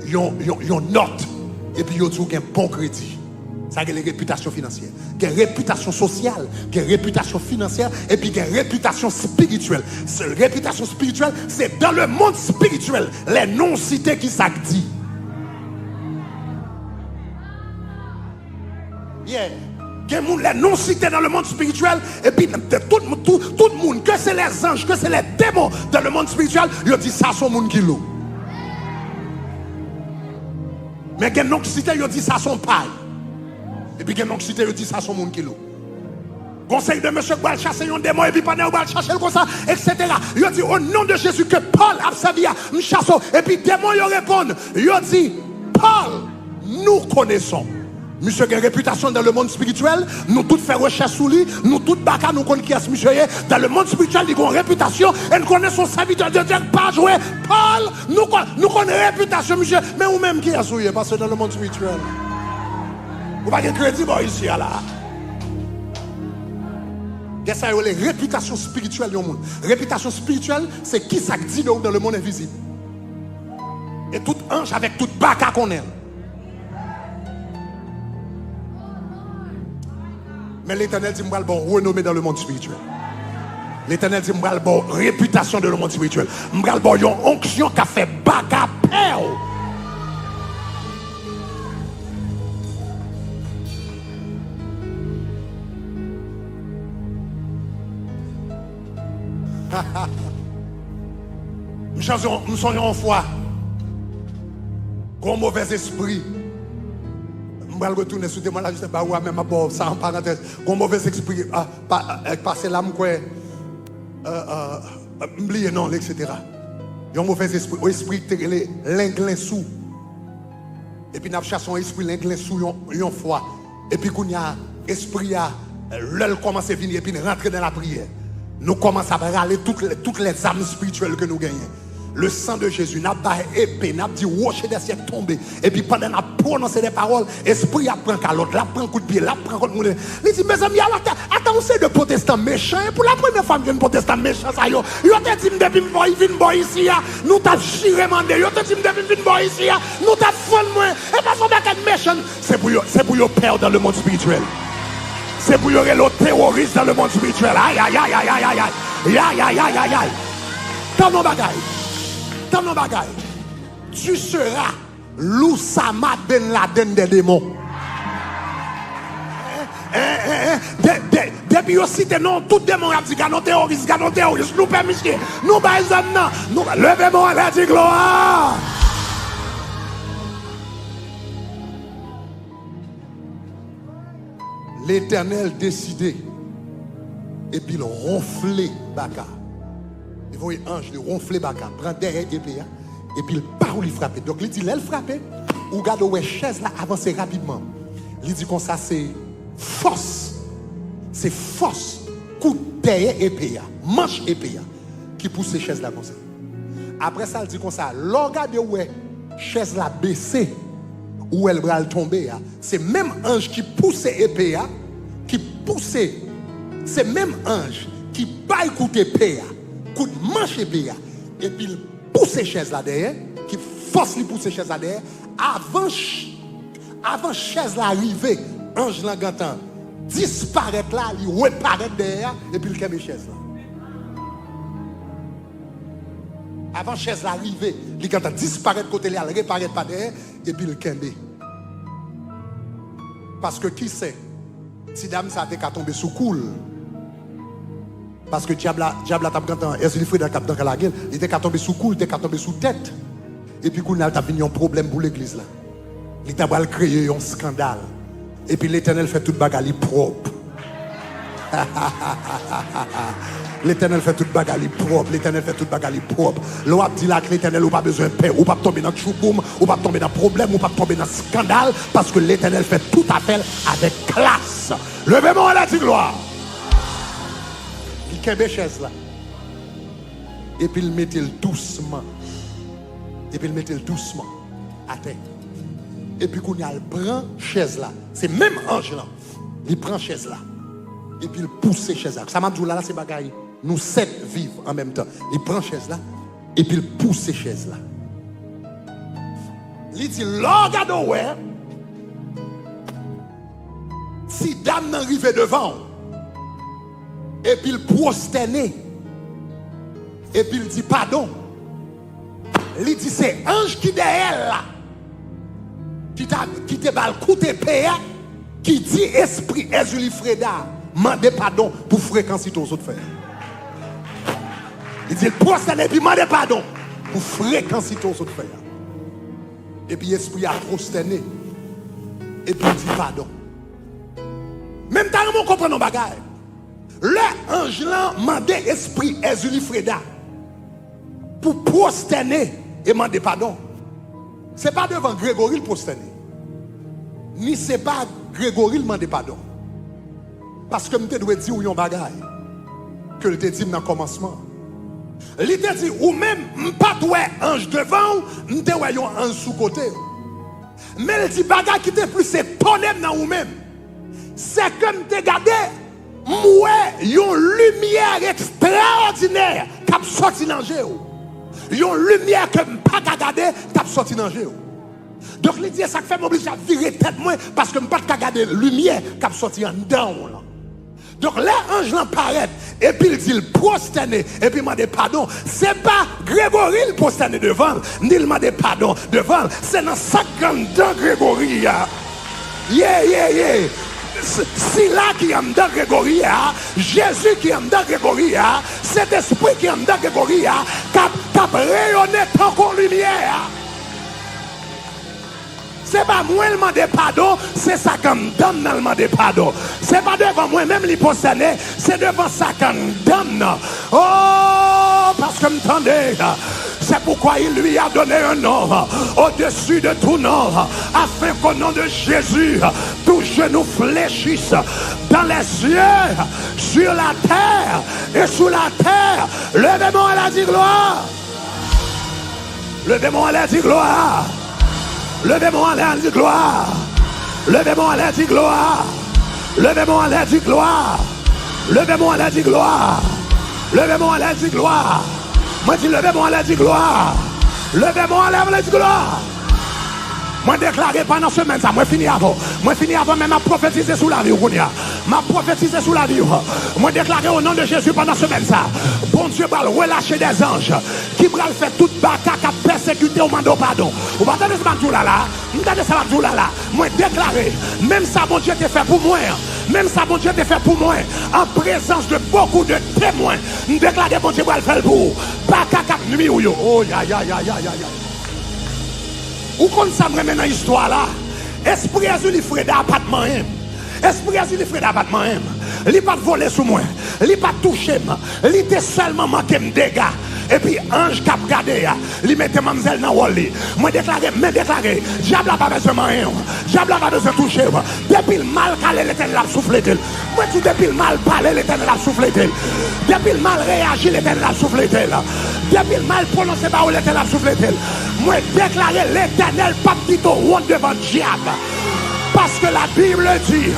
Il y a une note. Et puis, il y a un bon crédit. Ça, c'est la réputation financière. Il y a une réputation sociale, il y a une réputation financière, et puis il y a une réputation spirituelle. Cette réputation spirituelle, c'est dans le monde spirituel, les non-cités qui ça dit. Yeah. Les non cités dans le monde spirituel, et puis tout le monde, que c'est les anges, que c'est les démons dans le monde spirituel, ils disent ça, son monde qui loue. Mais les non cités, ils disent ça, son paille. Et puis les non cités, ils disent ça, son monde qui loue. Conseil de monsieur qui va chasser un démon, et puis pendant qu'il va chercher comme ça, etc. Ils disent au nom de Jésus que Paul a servi à me chasser. Et puis les démons, ils répondent, ils disent, Paul, nous connaissons. Monsieur a une réputation dans le monde spirituel, nous tous faisons recherche sur lui, nous tous baka, nous connaissons qui est monsieur. Dans le monde spirituel, il a une réputation, et nous connaissons son serviteur de Dieu, pas jouer. Paul, nous connaissons une réputation, monsieur, mais vous même qui est souillé, parce que dans le monde spirituel, vous n'avez pas de crédit ici, là. Qu'est-ce que c'est les réputations spirituelles du monde? Réputation spirituelle, c'est qui ça dit dans le monde invisible. Et tout ange avec tout baka qu'on aime. Mais l'Éternel dit, moi, bon, renommé dans le monde spirituel. L'Éternel dit, moi, bon, réputation dans le monde spirituel. Moi, bon, une onction qui a fait bagapel. Nous sommes en foi. Gros mauvais esprit. Je vais retourner sur moi là, je sais pas où, même ça en parenthèse. Un mauvais esprit, passer l'âme, oublier non, etc. Il y a un mauvais esprit, un esprit qui est l'inglin sous. Et puis, nous avons chassé un esprit l'inglin sous une fois. Et puis, quand il y a esprit, l'œil commence à venir et puis rentrer dans la prière. Nous commençons à râler toutes les âmes spirituelles que nous gagnons. Le sang de Jésus n'a pas épée, n'a dit rocher des siècles tombé. Et puis pendant qu'on a prononcé des paroles, l'esprit apprend qu'à l'autre, l'apprend coup de pied, l'apprend contre le monde. Il dit, mes amis, attends, c'est de protestants méchants. Pour la première fois, je viens de protestants méchants. Ils ont dit, depuis que je viens ici, nous t'avons chiré mandé. Ils ont dit, depuis que je viens ici, nous t'avons fait moins. Et parce qu'on est méchants, c'est pour y perdre dans le monde spirituel. C'est pour y avoir les terroristes dans le monde spirituel. Aïe, aïe, aïe, aïe, aïe, aïe, aïe, aïe, aïe, aïe, aïe, aïe. Dans nos bagailles. Tu seras L'Oussama Ben Laden des démons. Depuis aussi, non, tout démon a dit, non terroriste, nous permettons, nous baisons, nous levez-moi à la dit gloire. L'Éternel décidait, et puis il ronflait Baka. Il voyait ange, il ronflait Baka, prend derrière épée, et puis il part où il frappait. Donc il dit, là, il frappait, ou regarde où est chaise là, avancer rapidement. Il dit comme ça, c'est force. C'est force, coup derrière épée, manche épée, qui pousse ces chaises là comme ça. Après ça, il dit comme ça, regarde où est chaise là baissée, où elle va tomber. C'est même ange qui pousse épée, qui pousse, c'est même ange qui baille coup d'épée, coup de manche épée, et puis il pousse ces chaises là derrière, qui force lui pousser ces chaises là derrière, avant chaise là arriver, ange là gantant disparaître là, il reparaît derrière, et puis il kembe chaise là. Avant chaise là arriver, il gantant disparaître côté là, il reparaît pas derrière, et puis il kembe. Parce que qui sait, si dame ça a tombé sous coule, parce que diable t'a gantant, est-ce qu'il fait dans la gueule, il était tombé sous coule, il était tombé sous tête, et puis il a venu un problème pour l'église là. Il t'a créé un scandale. Et puis l'Éternel fait toute bagarre propre. L'Éternel fait toute bagarre propre. L'Éternel fait toute bagarre propre. L'on dit là que l'Éternel n'a pas besoin de paix. Ou pas tomber dans chouboum. Ou pas tomber dans problème. Ou pas tomber dans scandale. Parce que l'Éternel fait tout appel avec classe. Levez-moi à la gloire. Il kembe chaise là. Et puis il mettait doucement. Et puis il mettait doucement à terre. Et puis quand il prend chaise là, c'est même ange là, il prend chaise là, et puis il pousse ces chaises là. Ça m'a dit là, c'est bagaille. Nous 7 vivent en même temps. Il prend chaise là, et puis il pousse ces chaises là. Il dit, regarde ouais, si dame n'arrive devant, et puis il prosterne, et puis il dit pardon. Il dit, c'est ange qui derrière là. Qui te balle coup d'épée, qui dit esprit Ezuli Freda, mande pardon pour fréquencer aux autres frères. Il dit prosterne et puis mande pardon pour fréquencer aux autres frères. Et puis esprit a prosterné et puis il dit pardon. Même temps on comprend nos bagages. Le ange là mande esprit Ezuli Freda pour prosterner et demander pardon. Ce n'est pas devant Grégory le prosterner. Ni ce n'est pas Grégory le demander pardon. Parce que je dois dire où yon bagaille. Que je te dit dans le commencement. Il te dit ou même pas doué ange devant, je te dois yon ange sous côté. Mais il dit bagaille qui te plus étonné dans ou même. C'est comme te gardé moi yon lumière extraordinaire qui a sorti dans le jeu. Yon lumière que pas regarder qui sorti dans le jeu. Donc il dit ça fait m'oblige à virer tête moi parce que pas regarder lumière qui sorti en dedans. Donc les anges l'apparaissent et puis il dit il prosterne et puis il demande pardon. C'est pas Grégory le prosterne devant, ni il demande pardon devant, c'est dans 50 ans Grégory. Yeah. Si là qui est dans Grégory, Jésus qui est dans Grégory, cet esprit qui est dans Grégory, qui a rayonné tant qu'on lumière. C'est pas moi qui demande pardon, c'est ça qui me donne le demande pardon. C'est pas devant moi-même les posséder, c'est devant ça qui me donne. Oh, parce que m'entendez, c'est pourquoi il lui a donné un nom au-dessus de tout nom, afin qu'au nom de Jésus, tout genou fléchisse dans les cieux, sur la terre et sous la terre. Levez-moi à la dit gloire. Levez-moi à la dit gloire. Levez-moi à la dit gloire. Levez-moi à la dit gloire. Levez-moi à la dit gloire. Levez-moi à la dit gloire. Levez-moi à la dit gloire. Moi dis levez-moi à la dit gloire. Levez-moi à la dit gloire. Moi déclaré pendant semaine ça, moi fini avant même à prophétiser sous la vie. m'a prophétisé sous la vie. Moi déclaré au nom de Jésus pendant ce semaine ça. Bon Dieu va relâcher des anges qui va faire toute bataille à persécuter au mando pardon. Vous m'entendez ce là là? Vous entendez ça là? Moi déclaré, même ça bon Dieu t'a fait pour moi. Même ça bon Dieu t'a fait pour moi. En présence de beaucoup de témoins. Nous déclaré bon Dieu va le faire pour. Pas qu'à nuit ou yo. Oh ya ya ya ya ya ya. Où qu'on ça me remet dans l'histoire là? Esprit Jésus il ferait d'appartement. Esprit Jésus il ferait d'appartement. Il pas volé sous moi. Il pas touché moi. Il était seulement manqué de dégâts. Et puis ange cap gardé, il mettait mademoiselle dans le lit. Moi déclaré, diable n'a pas besoin de rien. Diable n'a pas besoin de toucher. Depuis le mal calé, l'éternel a soufflé. Moi tout depuis le mal parlé, l'éternel a soufflé. Depuis le mal réagi, l'éternel a soufflé. Depuis le mal prononcé par l'éternel a soufflé. Moi déclaré, l'éternel pas dit au roi devant le diable. Parce que la Bible dit,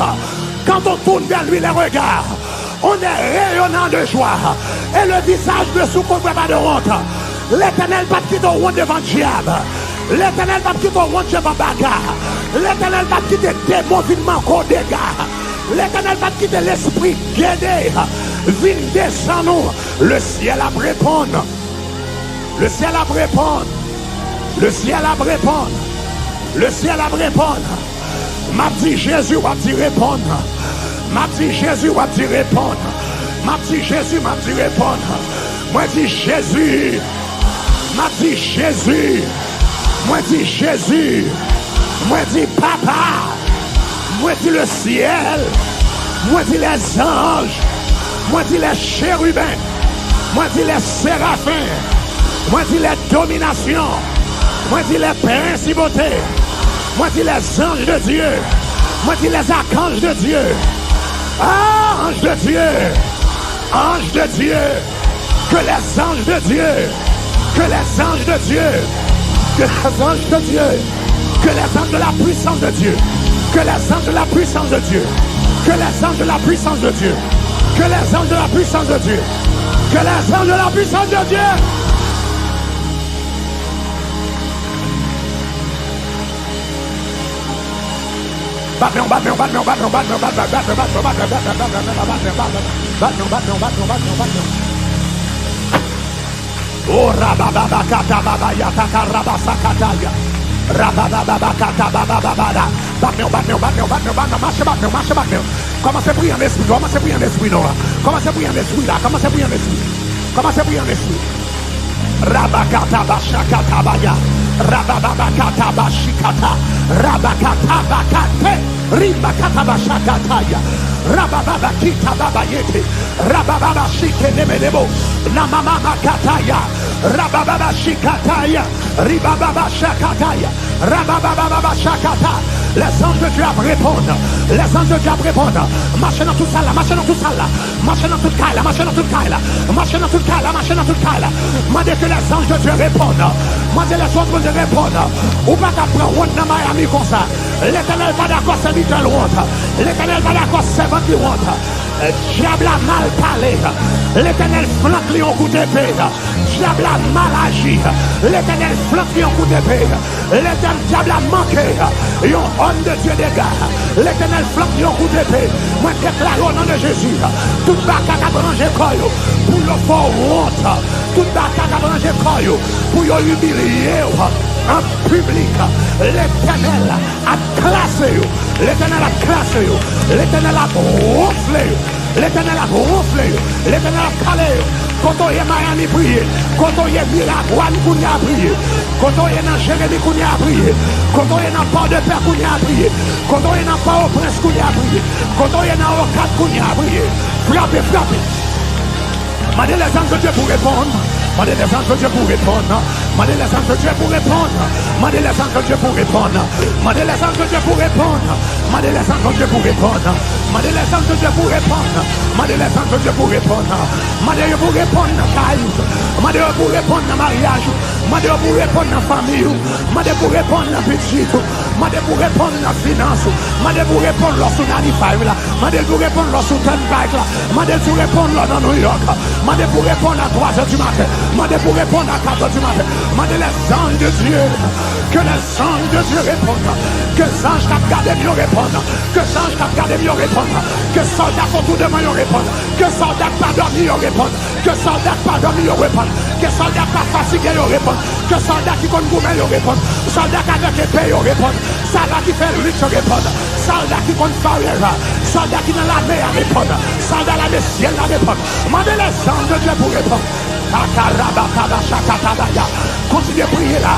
quand on tourne vers lui les regards, on est rayonnant de joie. Et le visage ne souffre pas de honte. L'éternel va quitter au monde devant le diable. L'éternel va quitter au monde devant bagarre. L'éternel va quitter des mouvements qu'on dégâts. L'éternel va quitter l'esprit guédé. Vine descend nous. Le ciel a répondre. Le ciel a répondre. Le ciel a répondre. Le ciel a répondre. M'a dit Jésus va dit répondre. M'a dit Jésus va dit répondre. M'a dit Jésus m'a dit répondre. Moi dit Jésus. M'a dit Jésus. Moi dit Jésus. Moi dit papa. Moi dit le ciel. Moi dit les anges. Moi dit les chérubins. Moi dit les séraphins. Moi dit les dominations. Moi dit les principautés. Moi dis les anges de Dieu. Moi dis les archanges de Dieu. Ah, ange de Dieu. Ange de Dieu. Que les anges de Dieu. Que les anges de Dieu. Que les anges de Dieu. Que les anges de la puissance de Dieu. Que les anges de la puissance de Dieu. Que les anges de la puissance de Dieu. Que les anges de la puissance de Dieu. Que les anges de la puissance de Dieu. Oh rabababakata babayata karabasakataya. Rabababakata babababada. Marche. Commencez à prier en esprit. Commencez à prier en esprit. Commencez à prier en esprit là. Commencez à prier en esprit. Commencez à prier en esprit. Rabakata bashakata baya. Rabababakata bashikata. Rabakata bakate. Ribakata bashakataya. Rabababakita babayete. Rabababashike nemenebo. Namamamakataya. Rabababashikataya. Ribababashakataya. Rababababashakata. Les anges de Dieu répondent. Les anges de Dieu répondent. Marchez dans tout ça là. Marchez dans tout ça là. Marchez dans toute caille là. Marchez dans toute caille là. Marchez dans toute caille là. Marchez dans toute caille là. Mandez que les anges de Dieu répondent. Mandez les anges de Dieu répondent. Ou pas qu'à prendre honte dans Miami comme ça. L'éternel va d'accord serviteur honte. L'éternel va d'accord servant qui honte. Diable a mal parlé. L'éternel flanque lui en coup d'épée. Diable a mal agi. L'éternel flanque lui en coup d'épée. L'éternel diable a manqué. Yon homme de Dieu des gars. L'éternel flanque lui en coup d'épée. Moi déclare au nom de Jésus. Toute bataille à branger coyo. Pour le fort honte. Toute bataille à branger coyo. Pour yon humilier. En public, l'éternel a classé, l'éternel a classé, l'éternel a gonflé, l'éternel a gonflé, l'éternel a calé. Quand on est Miami prié, quand on est Miragouane qu'on a prié, quand on est dans Jérémie qu'on a prié, quand on est dans Port de Père qu'on a prié, quand on est dans Port-au-Prince qu'on a prié, quand on est dans Ocade qu'on a prié, frappez. Mandez les anges de Dieu pour répondre. Mandez les anges de Dieu pour répondre. Mandez les anges de Dieu pour répondre. Mandez les anges de Dieu pour répondre. Mandez les anges de Dieu pour répondre. Mandez les anges de Dieu pour répondre. Mandez les anges de Dieu pour répondre. Mandez les anges de Dieu pour répondre. Mandez pour répondre dans caille. Mandez pour répondre dans mariage. Mandez pour répondre dans famille. Mandez pour répondre dans petit. Mandez pour répondre dans finance. Mandez pour répondre lorsqu'on a 95 là. Mandez pour répondre lorsqu'on a 10 là. Mandez pour répondre dans New York. Mandez pour répondre à 3h du matin. Mandez pour répondre à 4h du matin. Mandez les anges de Dieu Que les anges de Dieu répondent. Que les anges qui ont gardé mieux répondent. Que les anges qui ont gardé mieux répondent. Que les soldats autour de moi répondent. Que les soldats pas dormi répondent. Que les soldats pas dormi répondent. Que les soldats pas fatigués répondent. Que les soldats qui comptent gourmet répondent. Soldats qui avec épée répondent. Soldats qui fait lutte répondent. Soldats qui comptent barrière. Soldats qui dans la mer répondent. Soldats dans le ciel répondent. Mandez les anges de Dieu pour répondre. Continuez à prier là.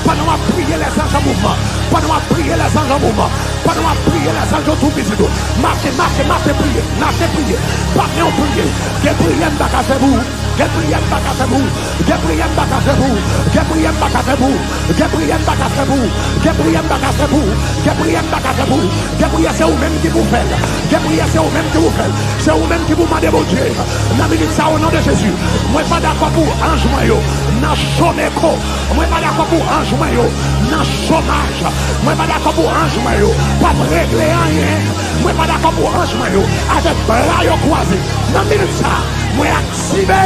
Pendant à prier les anges en mouvement. Pendant à prier les anges en mouvement. Pendant à prier les anges autour de vous. Marchez, marchez, marchez, priez. Marchez, priez. Partez en prier. Que priez en bac à vous. Que priez en bac à vous. Que priez en bac à vous. Que priez en bac à vous. Que priez en bac à vous. Que priez en bac à vous. Que priez en bac à vous. Que priez c'est vous-même qui vous faites. Que priez c'est vous-même qui vous faites. C'est vous-même qui vous demandez mon Dieu. N'a mis ça au nom de Jésus. Moi pas d'accord pour ange moyo. N'a choméco. Moi pas d'accord pour ange moyo. N'a chômage. Moi pas d'accord pour ange moyo. Pas régler rien. Moi pas d'accord pour ange moyo. Avec bras croisés. N'a mis ça. Moi activé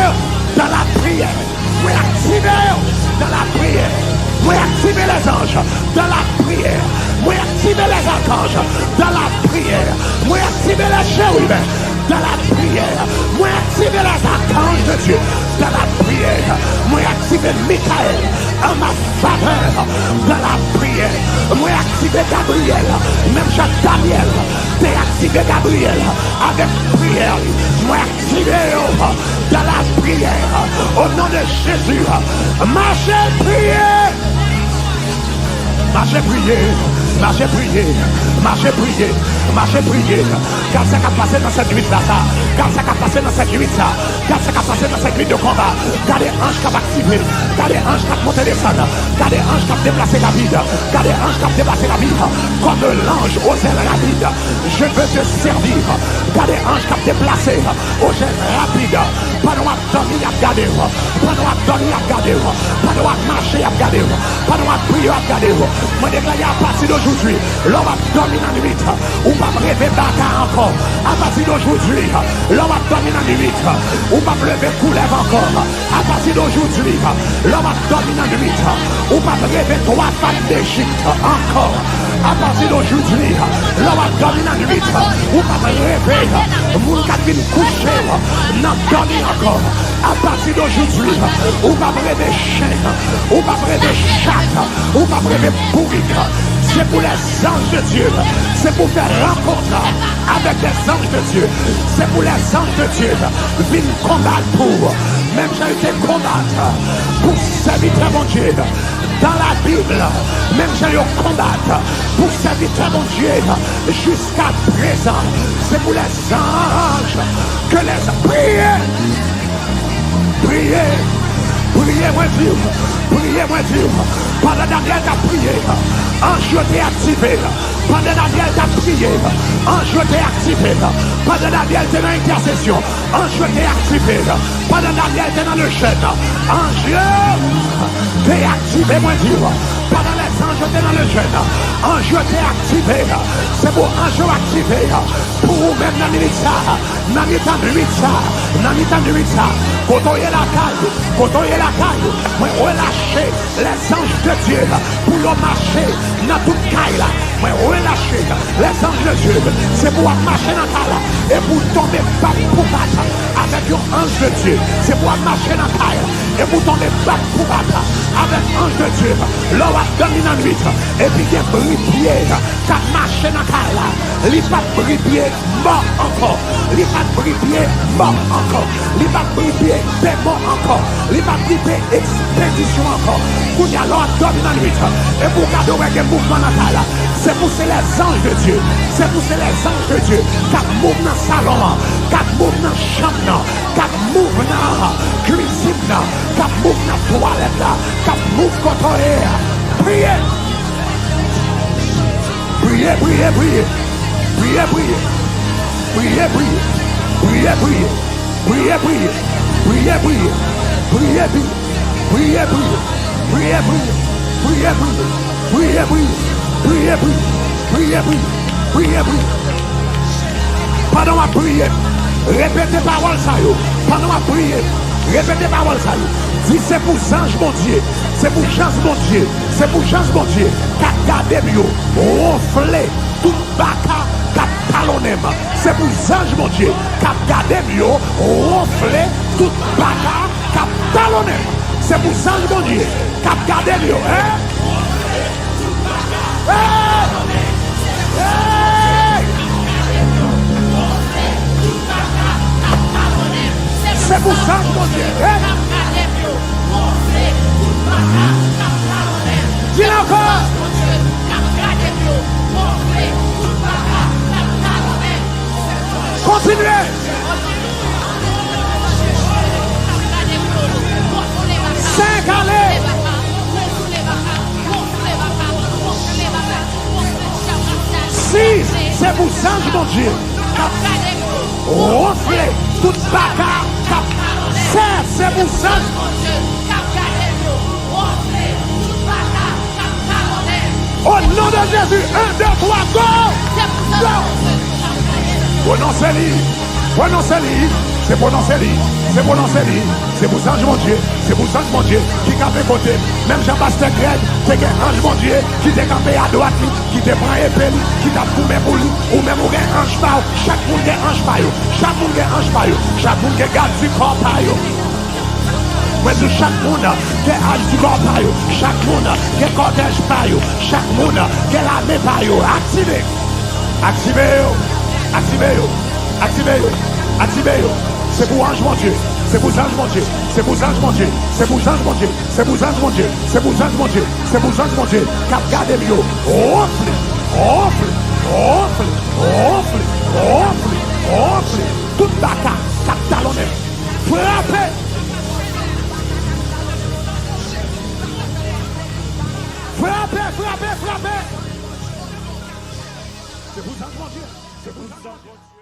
dans la prière. Moi activé dans la prière. Moi activer les anges dans la prière. Moi activer les archanges dans la prière. Moi activer les chérubins dans la prière. Moi activer les archanges de Dieu dans la prière. Moi activer Michael en ma faveur dans la prière. Moi activer Gabriel. Même Jacques Daniel. T'es activé Gabriel avec prière. Moi activer dans la prière. Au nom de Jésus. Marchez prier. Marchez prier. Marchez prier, marchez prier, marchez prier. Car ça a passé dans cette nuit là, ça. Car ça a passé dans cette nuit là. Car ça a passé dans cette nuit de combat. Car les anges qui ont activé. Car les anges qui ont monté les salles. Car les anges qui ont déplacé la vie. Car les anges qui ont déplacé la vie. Comme l'ange osait la vie. Je veux te servir. Car les anges qui ont déplacé au jet rapide. Pendant à dormir à garder. Pendant à dormir à garder. Pendant à marcher à garder. Pendant à prier à garder. Moi déclare à partir d'aujourd'hui, l'homme a dormi dans la nuit. Ou pas rêver bataille encore. À partir d'aujourd'hui, l'homme a dormi dans la nuit. Ou pas lever coulève encore. À partir d'aujourd'hui, l'homme a dormi dans la nuit. Ou pas rêver trois femmes d'Égypte encore. À partir d'aujourd'hui, l'homme a dormi dans la nuit. Ou pas rêver mon cabine couché. N'a dormi encore. À partir d'aujourd'hui, ou pas rêver chien. Ou pas rêver chat. Ou pas rêver bourrique. C'est pour les anges de Dieu. C'est pour faire rencontre avec les anges de Dieu. C'est pour les anges de Dieu. Viens combattre pour. Même j'ai été combattre pour servir très bon Dieu. Dans la Bible, même j'ai eu combattre pour servir très bon Dieu. Jusqu'à présent, c'est pour les anges que les priez. Priez. Priez, moi Dieu. Priez, moi Dieu. Pendant Daniel t'a prié, ange t'est activé. Pendant Daniel t'a prié, ange t'est activé. Pendant Daniel t'es dans l'intercession, ange t'est activé. Pendant Daniel t'es dans le jeûne, ange t'est activé, moi Dieu. Pendant les anges t'es dans le jeûne, ange t'est activé. C'est pour ange activé. Pour vous-même dans le ministère, dans le ministère, dans le ministère. Quand on est la caille, quand on est la caille, moi relâcher les anges de Dieu pour le marcher dans toute caille là. Moi relâcher les anges de Dieu, c'est pour marcher dans caille et pour tomber pas pour battre avec un ange de Dieu. C'est pour marcher dans caille et pour tomber pas pour battre avec ange de Dieu. L'homme a dormi dans la nuit et puis il y a bripier qui a marché dans caille là. Il pas bripier mort encore. Il pas bripier mort encore. Il pas bripier démon encore. Il va bripier expédition encore. Pour y aller dormir dans la nuit et pour garder un mouvement dans la salle. C'est pour les anges de Dieu. C'est pour les anges de Dieu qui mouvent dans le salon, qui mouvent dans la chambre, qui mouvent dans la cuisine, qui mouvent dans la toilette, qui mouvent contre l'air. Priez. Priez, priez, priez. Priez, priez. Priez, priez. Priez, priez. Priez, priez. Priez, priez. Priez, priez. Priez, priez. Priez, priez. Priez, priez. Priez, priez. Priez, priez. Priez, priez. Priez, priez. Pendant ma prière, répétez parole ça yo. Pendant ma prière, Répétez parole ça. Dis c'est pour ange mon Dieu. C'est pour chance mon Dieu. C'est pour chance mon Dieu. Qu'a gardé mieux. Ronfler tout baka cap talonnem. C'est pour ange mon Dieu. Qu'a gardé mieux. Ronfler tout baka cap talonnem. C'est pour ange mon Dieu. Qu'a gardé mieux. Hein? C'est pour ça, mon Dieu. Dis encore. Continuez. Cinq allées. Six, c'est pour ça, mon Dieu. Ronfler toute bagarre. C'est pour ça. Au nom de Jésus, 1, 2, 3, go! Prononcez-le. Prononcez-le. C'est prononcez-le. C'est prononcez-le. C'est pour ça, mon Dieu. C'est pour ça, mon Dieu, qui campé côté. Même Jean-Pasteur Greg, c'est un ange, mon Dieu, qui t'est campé à droite, qui te prend épée, qui t'a fourmé pour lui, ou même ou un ange par. Chaque monde est ange par. Chaque monde est ange par. Chaque monde est garde du corps par. Mais chaque monde qui est âge du corps par. Chaque monde qui est cortège par. Chaque monde qui est l'armée par. Activez. Activez. Activez. Activez. Activez. C'est pour ange mon Dieu. C'est pour ange mon Dieu. C'est pour ange mon Dieu. C'est pour ange mon Dieu. C'est pour ange mon Dieu. C'est pour ange mon Dieu. C'est pour ange mon Dieu. Cap gardez mieux. Ronfle. Ronfle. Ronfle. Ronfle. Ronfle. Ronfle. Toute baka. Cap talonner. Frappez. Frappez. Frappez. Frappez. C'est pour ange mon Dieu. C'est pour ange mon Dieu.